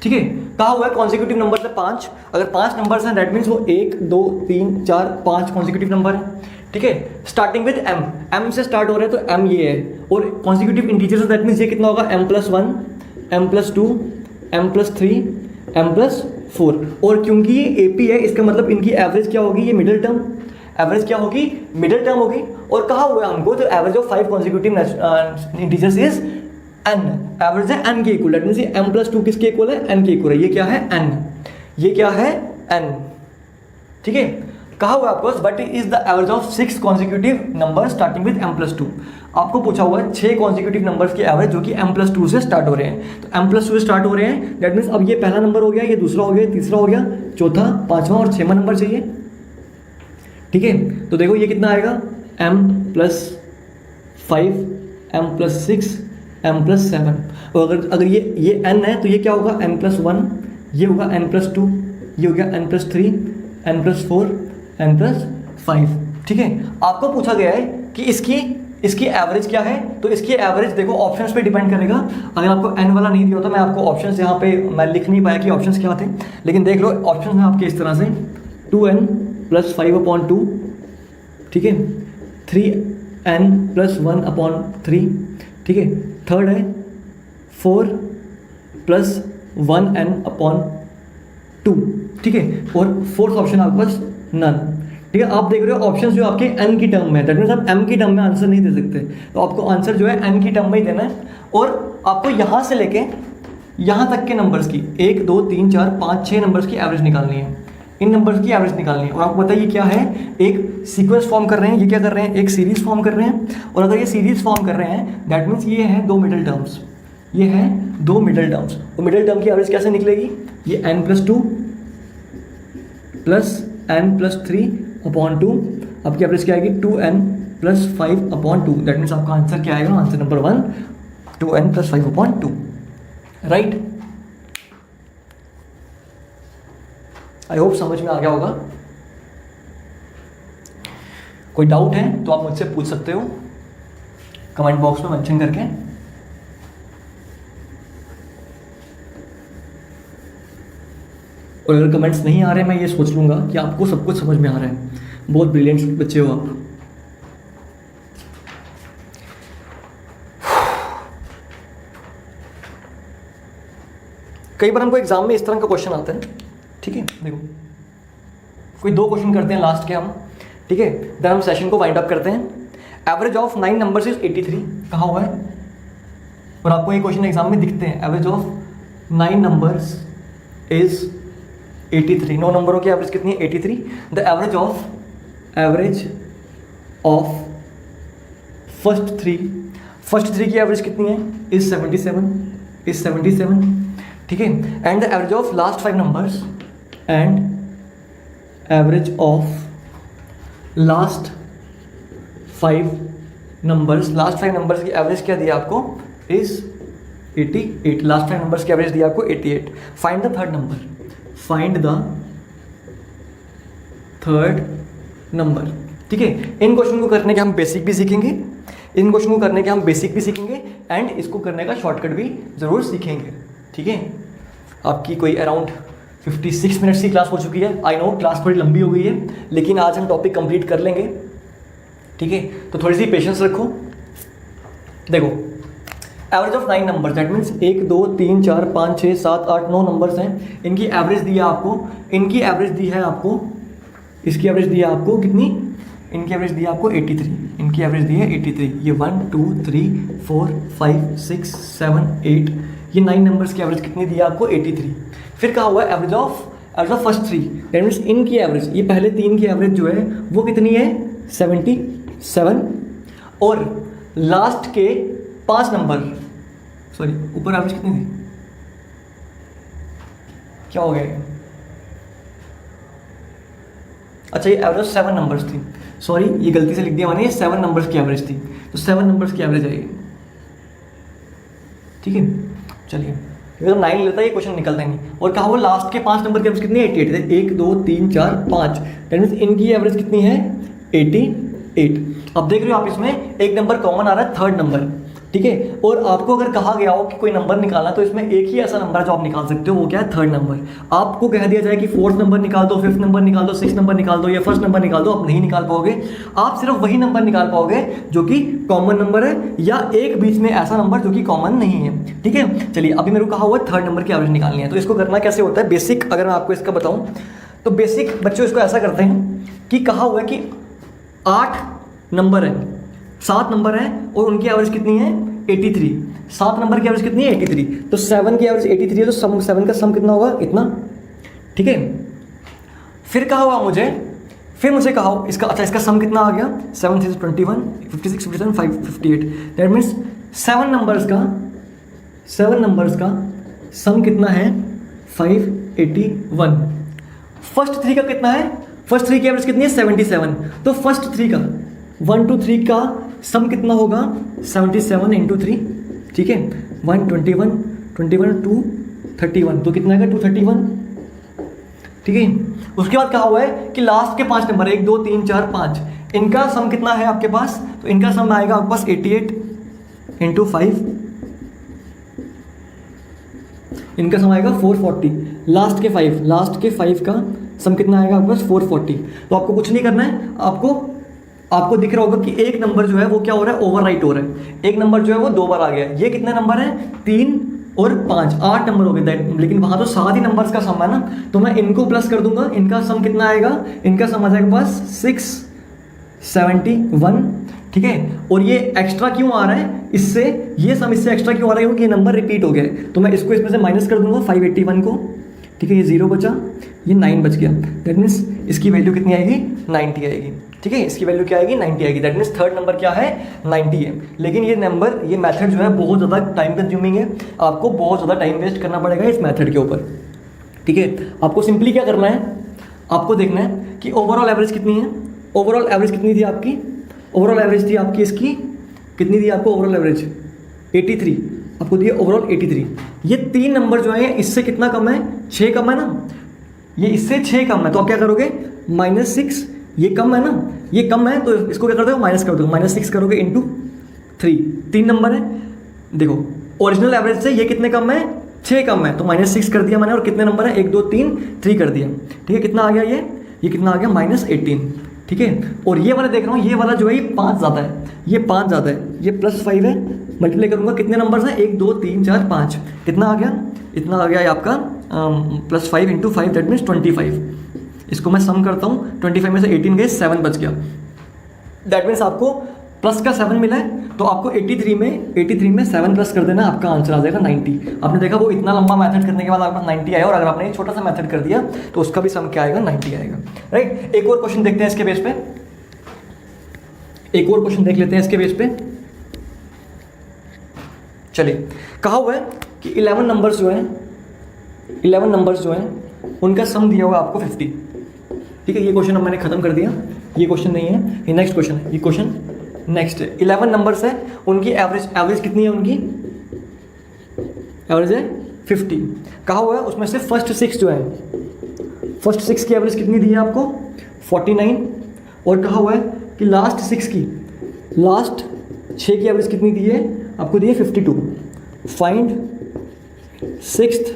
ठीक है। कहा हुआ है कॉन्जिक्यूटिव नंबर है 5, अगर 5 नंबर्स हैं दैट मीन्स वो 1 2 3 4 5 कॉन्जिक्यूटिव नंबर है, ठीक है। स्टार्टिंग विद m से स्टार्ट हो रहे हैं तो m ये है, और कॉन्जिक्यूटिव इंटीजर्स दैट मीन्स ये कितना होगा, m plus 1 m plus 2 m plus 3 m plus 4, और क्योंकि ये AP है इसका मतलब इनकी एवरेज क्या होगी, ये मिडिल टर्म, एवरेज क्या होगी, मिडिल टर्म होगी। और कहा हुआ है हमको तो average of 5 consecutive integers is n, average है n के इक्वल, दैट मींस ये m प्लस 2 किसके इक्वल है, n के इक्वल है, ये क्या है n, ये क्या है n, ठीक है। कहा हुआ है आपको what is the average of 6 consecutive number starting with m plus 2। आपको पूछा हुआ है 6 consecutive नंबर्स की एवरेज जो कि m प्लस 2 से स्टार्ट हो रहे हैं, तो m प्लस 2 से स्टार्ट हो रहे हैं, दैट मीन्स अब ये पहला नंबर हो गया, ये दूसरा हो गया, तीसरा हो गया, चौथा, पांचवा और 6वां नंबर चाहिए, ठीक है। तो देखो ये कितना आएगा, m plus 5 m plus 6 m plus 7, और अगर ये n है तो ये क्या होगा, n प्लस 1, ये होगा n प्लस 2, ये हो गया n plus 3 n plus 4 n plus 5, ठीक है। आपको पूछा गया है कि इसकी एवरेज क्या है, तो इसकी एवरेज देखो ऑप्शंस पे डिपेंड करेगा। अगर आपको n वाला नहीं दिया होता, मैं आपको ऑप्शंस यहाँ पे मैं लिख नहीं पाया कि ऑप्शंस क्या थे, लेकिन देख लो ऑप्शंस हैं आपके इस तरह से 2n प्लस 5/2, ठीक है, 3n प्लस 1/3, ठीक है। थर्ड है 4 प्लस 1n/2, ठीक है, और फोर्थ ऑप्शन आपके पास नन, ठीक है। आप देख रहे हो ऑप्शंस जो आपके n की टर्म में है, दैट मीन्स आप m की टर्म में आंसर नहीं दे सकते, तो आपको आंसर जो है n की टर्म में ही देना है, और आपको यहाँ से लेके यहाँ तक के नंबर्स की 1 2 3 4 5 6 नंबर्स की एवरेज निकालनी है, इन नंबर्स की एवरेज निकालनी है। और आपको पता है ये क्या है, एक सीक्वेंस फॉर्म कर रहे हैं, ये क्या कर रहे हैं, एक सीरीज फॉर्म कर रहे हैं, और अगर ये सीरीज फॉर्म कर रहे हैं दैट मीन्स ये हैं 2 मिडिल टर्म्स, ये हैं 2 मिडिल टर्म्स, और मिडिल टर्म की एवरेज कैसे निकलेगी, ये n plus 2 plus n plus 3/2, आपकी एवरेज क्या आएगी 2n प्लस 5/2, दैट मीन्स आपका आंसर क्या आएगा, answer number 1 2n plus 5/2, right. I hope समझ में आ गया होगा। कोई डाउट है तो आप मुझसे पूछ सकते हो कमेंट बॉक्स में मेंशन करके। और अगर कमेंट्स नहीं आ रहे, मैं ये सोच लूँगा कि आपको सब कुछ समझ में आ रहा है। बहुत ब्रिलियंट बच्चे हो आप। कई बार हमको एग्जाम में इस तरह का क्वेश्चन आता है, ठीक है। देखो कोई 2 क्वेश्चन करते हैं लास्ट के हम, ठीक है, देन हम सेशन को वाइंड अप करते हैं। एवरेज ऑफ 9 नंबर्स इज 83 कहा हुआ है, और आपको ये क्वेश्चन एग्जाम में दिखते हैं। एवरेज ऑफ 9 नंबर्स इज 83, 9 नंबरों की एवरेज कितनी है? 83। The average of first three की एवरेज कितनी है? इज 77, ठीक है। And the average of last 5 numbers, and average of last 5 numbers की एवरेज क्या दिया आपको? इज 88। लास्ट 5 नंबर्स की एवरेज दिया आपको 88। फाइंड द थर्ड नंबर, ठीक है। इन क्वेश्चन को करने के हम बेसिक भी सीखेंगे, एंड इसको करने का शॉर्टकट भी जरूर सीखेंगे, ठीक है। आपकी कोई अराउंड 56 मिनट्स की क्लास हो चुकी है। आई नो क्लास थोड़ी लंबी हो गई है, लेकिन आज हम टॉपिक कंप्लीट कर लेंगे, ठीक है। तो थोड़ी सी पेशेंस रखो। देखो average of 9 number, that means 1 2 3 4 5 6 7 8 9 numbers हैं। इनकी एवरेज दी है आपको, इसकी एवरेज दी है आपको कितनी? इनकी एवरेज दी है आपको 83। इनकी एवरेज दी है 83। ये 1 2 3 4 5 6 7 8, ये 9 नंबर्स की एवरेज कितनी दी है आपको? 83। फिर कहा हुआ है average of first 3, that means इनकी एवरेज, ये पहले 3 की एवरेज जो है वो कितनी है? 77। और लास्ट के 5 नंबर, सॉरी ऊपर एवरेज कितनी थी? क्या हो गया? अच्छा ये एवरेज 7 नंबर्स थी, सॉरी ये गलती से लिख दिया मैंने, ये 7 नंबर्स की एवरेज थी। तो 7 नंबर्स की एवरेज आएगी, ठीक है। चलिए तो 9 लेता है, ये क्वेश्चन निकलता ही नहीं। और कहा वो लास्ट के 5 नंबर की एवरेज कितनी है? 88 है। 1 2 3 4 5, दैट मीन्स इनकी एवरेज कितनी है? 88। अब देख रहे हो आप, इसमें एक नंबर कॉमन आ रहा है, थर्ड नंबर, ठीक है। और आपको अगर कहा गया हो कि कोई नंबर निकालना, तो इसमें एक ही ऐसा नंबर जो आप निकाल सकते हो, वो क्या है? Third number. आपको कह दिया जाए कि 4th नंबर निकाल दो, 5th नंबर निकाल दो, 6th नंबर निकाल दो, या 1st नंबर निकाल दो, आप नहीं निकाल पाओगे। आप सिर्फ वही नंबर निकाल पाओगे जो कि कॉमन नंबर है, या एक बीच में ऐसा नंबर जो कि कॉमन नहीं है, ठीक है। चलिए अभी मेरे को कहा हुआ है थर्ड नंबर की एवरेज निकालनी है, तो इसको करना कैसे होता है? बेसिक अगर मैं आपको इसका बताऊँ तो बेसिक बच्चों इसको ऐसा करते हैं कि कहा हुआ है कि 8 नंबर है, 7 नंबर है, और उनकी एवरेज कितनी है? 83। 7 नंबर की एवरेज कितनी है? 83। तो 7 की एवरेज 83 है, तो 7 का सम कितना होगा? इतना, ठीक है। फिर कहा हुआ मुझे कहा इसका, अच्छा इसका सम कितना आ गया? 7 3 21 56 57 5 58, दैट मीन्स 7 नंबर्स का सम कितना है? 581। फर्स्ट 3 का कितना है? फर्स्ट 3 की एवरेज कितनी है? 77। तो फर्स्ट 3 का 1 2 3 का सम कितना होगा? 77 × 3, ठीक है। 121 21 231, तो कितना आएगा? 231, ठीक है। उसके बाद कहा हुआ है कि लास्ट के 5 नंबर 1 2 3 4 5, इनका सम कितना है आपके पास? तो इनका सम आएगा आपके पास 88 × 5, इनका सम आएगा 440। लास्ट के 5 का सम कितना आएगा आपके पास? 440। तो आपको कुछ नहीं करना है, आपको दिख रहा होगा कि एक नंबर जो है वो क्या हो रहा है? ओवरराइट हो रहा है। एक नंबर जो है वो 2 बार आ गया। ये कितने नंबर है? 3 और 5, 8 नंबर हो गए, लेकिन वहां तो 7 ही नंबर्स का सम है ना, तो मैं इनको प्लस कर दूंगा। इनका सम कितना आएगा? इनका सम आ जाएगा पास 671, ठीक है। और ये एक्स्ट्रा क्यों आ रहा है इससे? ये सम इससे एक्स्ट्रा क्यों आ रहा है? क्योंकि ये नंबर रिपीट हो गया है, तो मैं इसको इसमें से माइनस कर दूंगा 581 को, ठीक है। ये 0 बचा, ये 9 बच गया, दैट मीन्स इसकी वैल्यू कितनी आएगी? 90 आएगी, ठीक है। इसकी वैल्यू क्या आएगी? 90 आएगी, दैट मीन्स थर्ड नंबर क्या है? 90 है। लेकिन ये मेथड जो है बहुत ज़्यादा टाइम कंज्यूमिंग है, आपको बहुत ज़्यादा टाइम वेस्ट करना पड़ेगा इस मेथड के ऊपर, ठीक है। आपको सिंपली क्या करना है? आपको देखना है कि ओवरऑल एवरेज कितनी है। ओवरऑल एवरेज कितनी थी आपकी? ओवरऑल एवरेज थी आपकी इसकी कितनी थी आपको? ओवरऑल एवरेज 83 आपको दी है, ओवरऑल 83। ये 3 नंबर जो है इससे कितना कम है? 6 कम है ना, ये इससे 6 कम है, तो आप क्या करोगे? -6, ये कम है ना, ये कम है, तो इसको क्या कर दो? माइनस कर दो, -6 करोगे × 3, 3 नंबर है। देखो ओरिजिनल एवरेज से ये कितने कम है? 6 कम है तो -6 कर दिया मैंने, और कितने नंबर है 1 2 3 3 कर दिया, ठीक है। कितना आ गया ये कितना आ गया -18, ठीक है। और ये वाला देख रहा हूँ, ये वाला जो है ये 5 ज़्यादा है, ये 5 ज़्यादा है, ये +5 है, मल्टीप्लाई करूँगा कितने नंबर हैं 1 2 3 4 5, कितना आ गया, इतना आ गया ये आपका +5 × 5 दैट मीन्स 25। इसको मैं सम करता हूँ, 25 में से 18 गए 7 बच गया, दैट मीन्स आपको प्लस का 7 मिला है, तो आपको 83 में 7 प्लस कर देना, आपका आंसर आ जाएगा 90। आपने देखा वो इतना लंबा मेथड करने के बाद आपका 90 आया, और अगर आपने एक छोटा सा मेथड कर दिया तो उसका भी सम क्या आएगा 90 आएगा, राइट। एक और क्वेश्चन देखते हैं इसके बेस पे, एक और क्वेश्चन देख लेते हैं इसके बेस पे। चलिए, कहा हुआ है कि 11 नंबर्स जो हैं उनका सम दिया हुआ आपको 50, ठीक है। ये क्वेश्चन अब मैंने खत्म कर दिया, ये क्वेश्चन नहीं है, ये नेक्स्ट क्वेश्चन है, ये क्वेश्चन नेक्स्ट है। 11 नंबर्स है, उनकी एवरेज कितनी है, उनकी एवरेज है 50। कहा हुआ है उसमें से फर्स्ट 6 जो है, फर्स्ट 6 की एवरेज कितनी दी है आपको 49, और कहा हुआ है कि लास्ट 6 की एवरेज कितनी दी है आपको, दी है 52। फाइंड 6th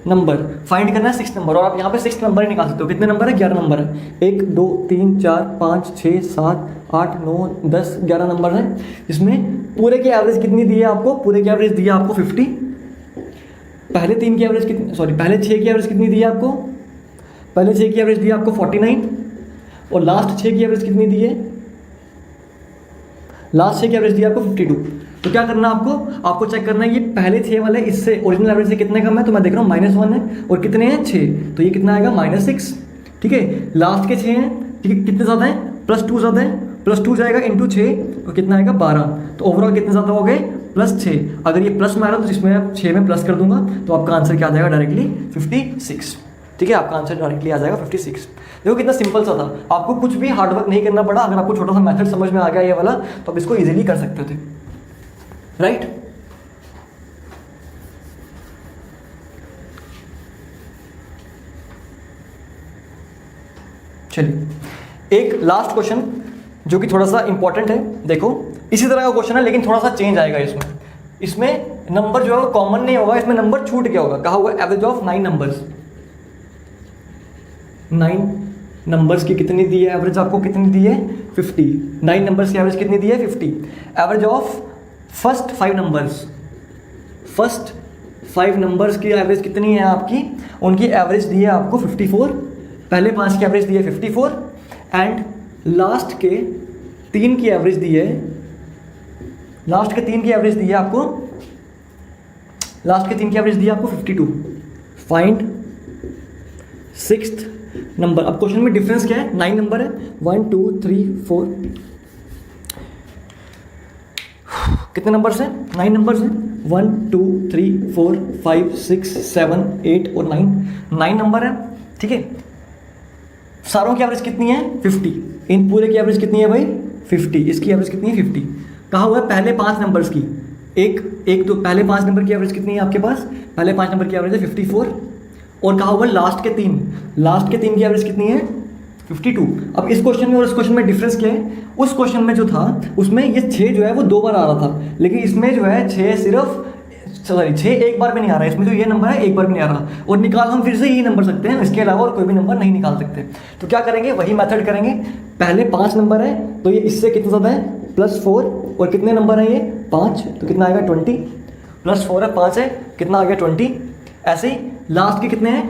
नंबर, फाइंड करना है 6th नंबर, और आप यहाँ पे 6th नंबर ही निकाल सकते हो। कितने नंबर है 11 नंबर है, 1 2 3 4 5 6 7 8 9 10 11 नंबर है। इसमें पूरे की एवरेज कितनी दी है आपको, पूरे की एवरेज दी है आपको 50। पहले 3 की एवरेज कितनी, सॉरी पहले 6 की एवरेज कितनी दी है आपको, पहले 6 की एवरेज दी है आपको 49, और लास्ट 6 की एवरेज कितनी दी है, लास्ट 6 की एवरेज दी है आपको 52। तो क्या करना है आपको चेक करना है ये पहले 6 वाले इससे ओरिजिनल एवरेज से कितने कम है, तो मैं देख रहा हूँ -1 है, और कितने हैं 6, तो ये कितना आएगा -6, ठीक है। लास्ट के 6 हैं, ठीक है, कितने ज़्यादा हैं +2 ज़्यादा है, +2 जाएगा × 6, और कितना आएगा 12, तो ओवरऑल कितने ज़्यादा हो गए +6। अगर ये प्लस में आ रहा है तो इसमें आप 6 में प्लस कर दूंगा, तो आपका आंसर क्या आ जाएगा डायरेक्टली 56, ठीक है। आपका आंसर डायरेक्टली आ जाएगा 56। देखो कितना सिंपल सा था, आपको कुछ भी हार्डवर्क नहीं करना पड़ा। अगर आपको छोटा सा मेथड समझ में आ गया ये वाला, तो आप इसको इजीली कर सकते थे, राइट। चलिए, एक लास्ट क्वेश्चन जो कि थोड़ा सा इंपॉर्टेंट है। देखो इसी तरह का क्वेश्चन है, लेकिन थोड़ा सा चेंज आएगा इसमें नंबर जो है वो कॉमन नहीं होगा, इसमें नंबर छूट गया होगा। कहा हुआ एवरेज ऑफ 9 नंबर्स, 9 नंबर्स की कितनी दी है एवरेज, आपको कितनी दी है 50। 9 नंबर्स की एवरेज कितनी दी है 50। एवरेज ऑफ फर्स्ट 5 नंबर्स की एवरेज कितनी है आपकी, उनकी एवरेज दी है आपको 54। पहले 5 की एवरेज दी है 54, एंड लास्ट के 3 की एवरेज दी है, लास्ट के 3 की एवरेज दी है आपको, लास्ट के 3 की एवरेज दी है आपको 52। Find 6th number. अब क्वेश्चन में डिफरेंस क्या है, 9 नंबर है, 1 2 3 4, कितने नंबर्स हैं 9 नंबर्स हैं, 1 2 3 4 5 6 7 8 और 9 नंबर है, ठीक है। सारों की एवरेज कितनी है 50, इन पूरे की एवरेज कितनी है भाई 50, इसकी एवरेज कितनी है 50। कहा हुआ है पहले 5 नंबर्स की, एक तो पहले 5 नंबर की एवरेज कितनी है आपके पास, पहले 5 नंबर की एवरेज है 54, और कहा हुआ लास्ट के 3 की एवरेज कितनी है 52। अब इस क्वेश्चन में और इस क्वेश्चन में डिफरेंस क्या है, उस क्वेश्चन में जो था उसमें ये 6 जो है वो 2 बार आ रहा था, लेकिन इसमें जो है 6 एक बार भी नहीं आ रहा है। इसमें जो ये नंबर है एक बार भी नहीं आ रहा, और निकाल हम फिर से यही नंबर सकते हैं, इसके अलावा और कोई भी नंबर नहीं निकाल सकते। तो क्या करेंगे, वही मेथड करेंगे। पहले 5 नंबर है तो ये इससे कितना ज़्यादा है +4, और कितने नंबर है ये 5, तो कितना आएगा 20, +4 है 5 है, कितना आ गया 20। ऐसे ही लास्ट के कितने हैं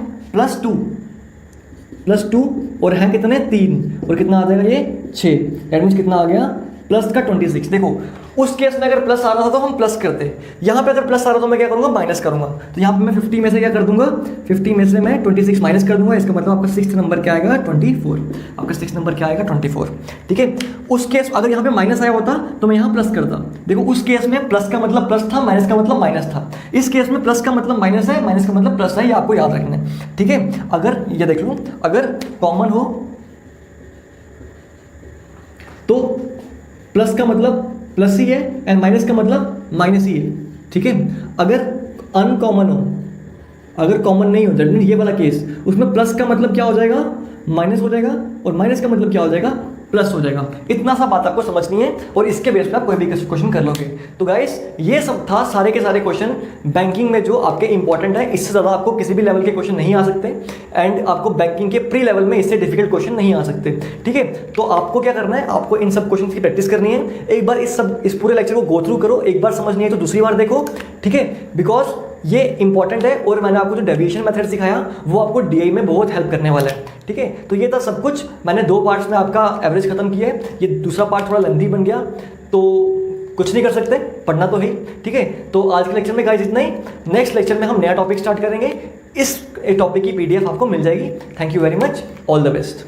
+2 और हैं कितने 3, और कितना आ जाएगा ये 6, दैट मीन्स कितना आ गया प्लस का 26। देखो उस केस में अगर प्लस आ रहा था तो हम प्लस करते, यहाँ पे अगर प्लस आ रहा तो मैं क्या करूँगा माइनस करूँगा। तो यहाँ पे मैं 50 में से क्या कर दूंगा, 50 में से मैं 26 माइनस कर दूंगा। इसका मतलब आपका 6th नंबर क्या आएगा 24, आपका 6th नंबर क्या आएगा 24, ठीक है। उस केस अगर यहाँ पे माइनस आया होता तो मैं यहाँ प्लस करता। देखो उस केस में प्लस का मतलब प्लस था, माइनस का मतलब माइनस था। इस केस में प्लस का मतलब माइनस है, माइनस का मतलब प्लस है, ये आपको याद रखना है, ठीक है। अगर ये देख लो, अगर कॉमन हो तो प्लस का मतलब प्लस ही है एंड माइनस का मतलब माइनस ही है, ठीक है। अगर अनकॉमन हो, अगर कॉमन नहीं हो, दैट मीन ये वाला केस, उसमें प्लस का मतलब क्या हो जाएगा माइनस हो जाएगा, और माइनस का मतलब क्या हो जाएगा प्लस हो जाएगा। इतना सा बात आपको समझनी है और इसके बेस पे आप कोई भी क्वेश्चन कर लोगे। तो गाइस ये सब था सारे के सारे क्वेश्चन बैंकिंग में जो आपके इंपॉर्टेंट है। इससे ज़्यादा आपको किसी भी लेवल के क्वेश्चन नहीं आ सकते एंड आपको बैंकिंग के प्री लेवल में इससे डिफिकल्ट क्वेश्चन नहीं आ सकते, ठीक है। तो आपको क्या करना है, आपको इन सब क्वेश्चन की प्रैक्टिस करनी है। एक बार इस पूरे लेक्चर को गो थ्रू करो, एक बार समझ नहीं है तो दूसरी बार देखो, ठीक है, बिकॉज ये इंपॉर्टेंट है। और मैंने आपको जो डेविएशन मेथड सिखाया वो आपको डीआई में बहुत हेल्प करने वाला है, ठीक है। तो ये था सब कुछ, मैंने 2 पार्ट्स में आपका एवरेज खत्म किया है। ये दूसरा पार्ट थोड़ा लेंथी बन गया तो कुछ नहीं कर सकते, पढ़ना तो है, ठीक है। तो आज के लेक्चर में गाइस इतना ही। नेक्स्ट लेक्चर में हम नया टॉपिक स्टार्ट करेंगे। इस टॉपिक की पीडीएफ आपको मिल जाएगी। Thank you very much, all the best.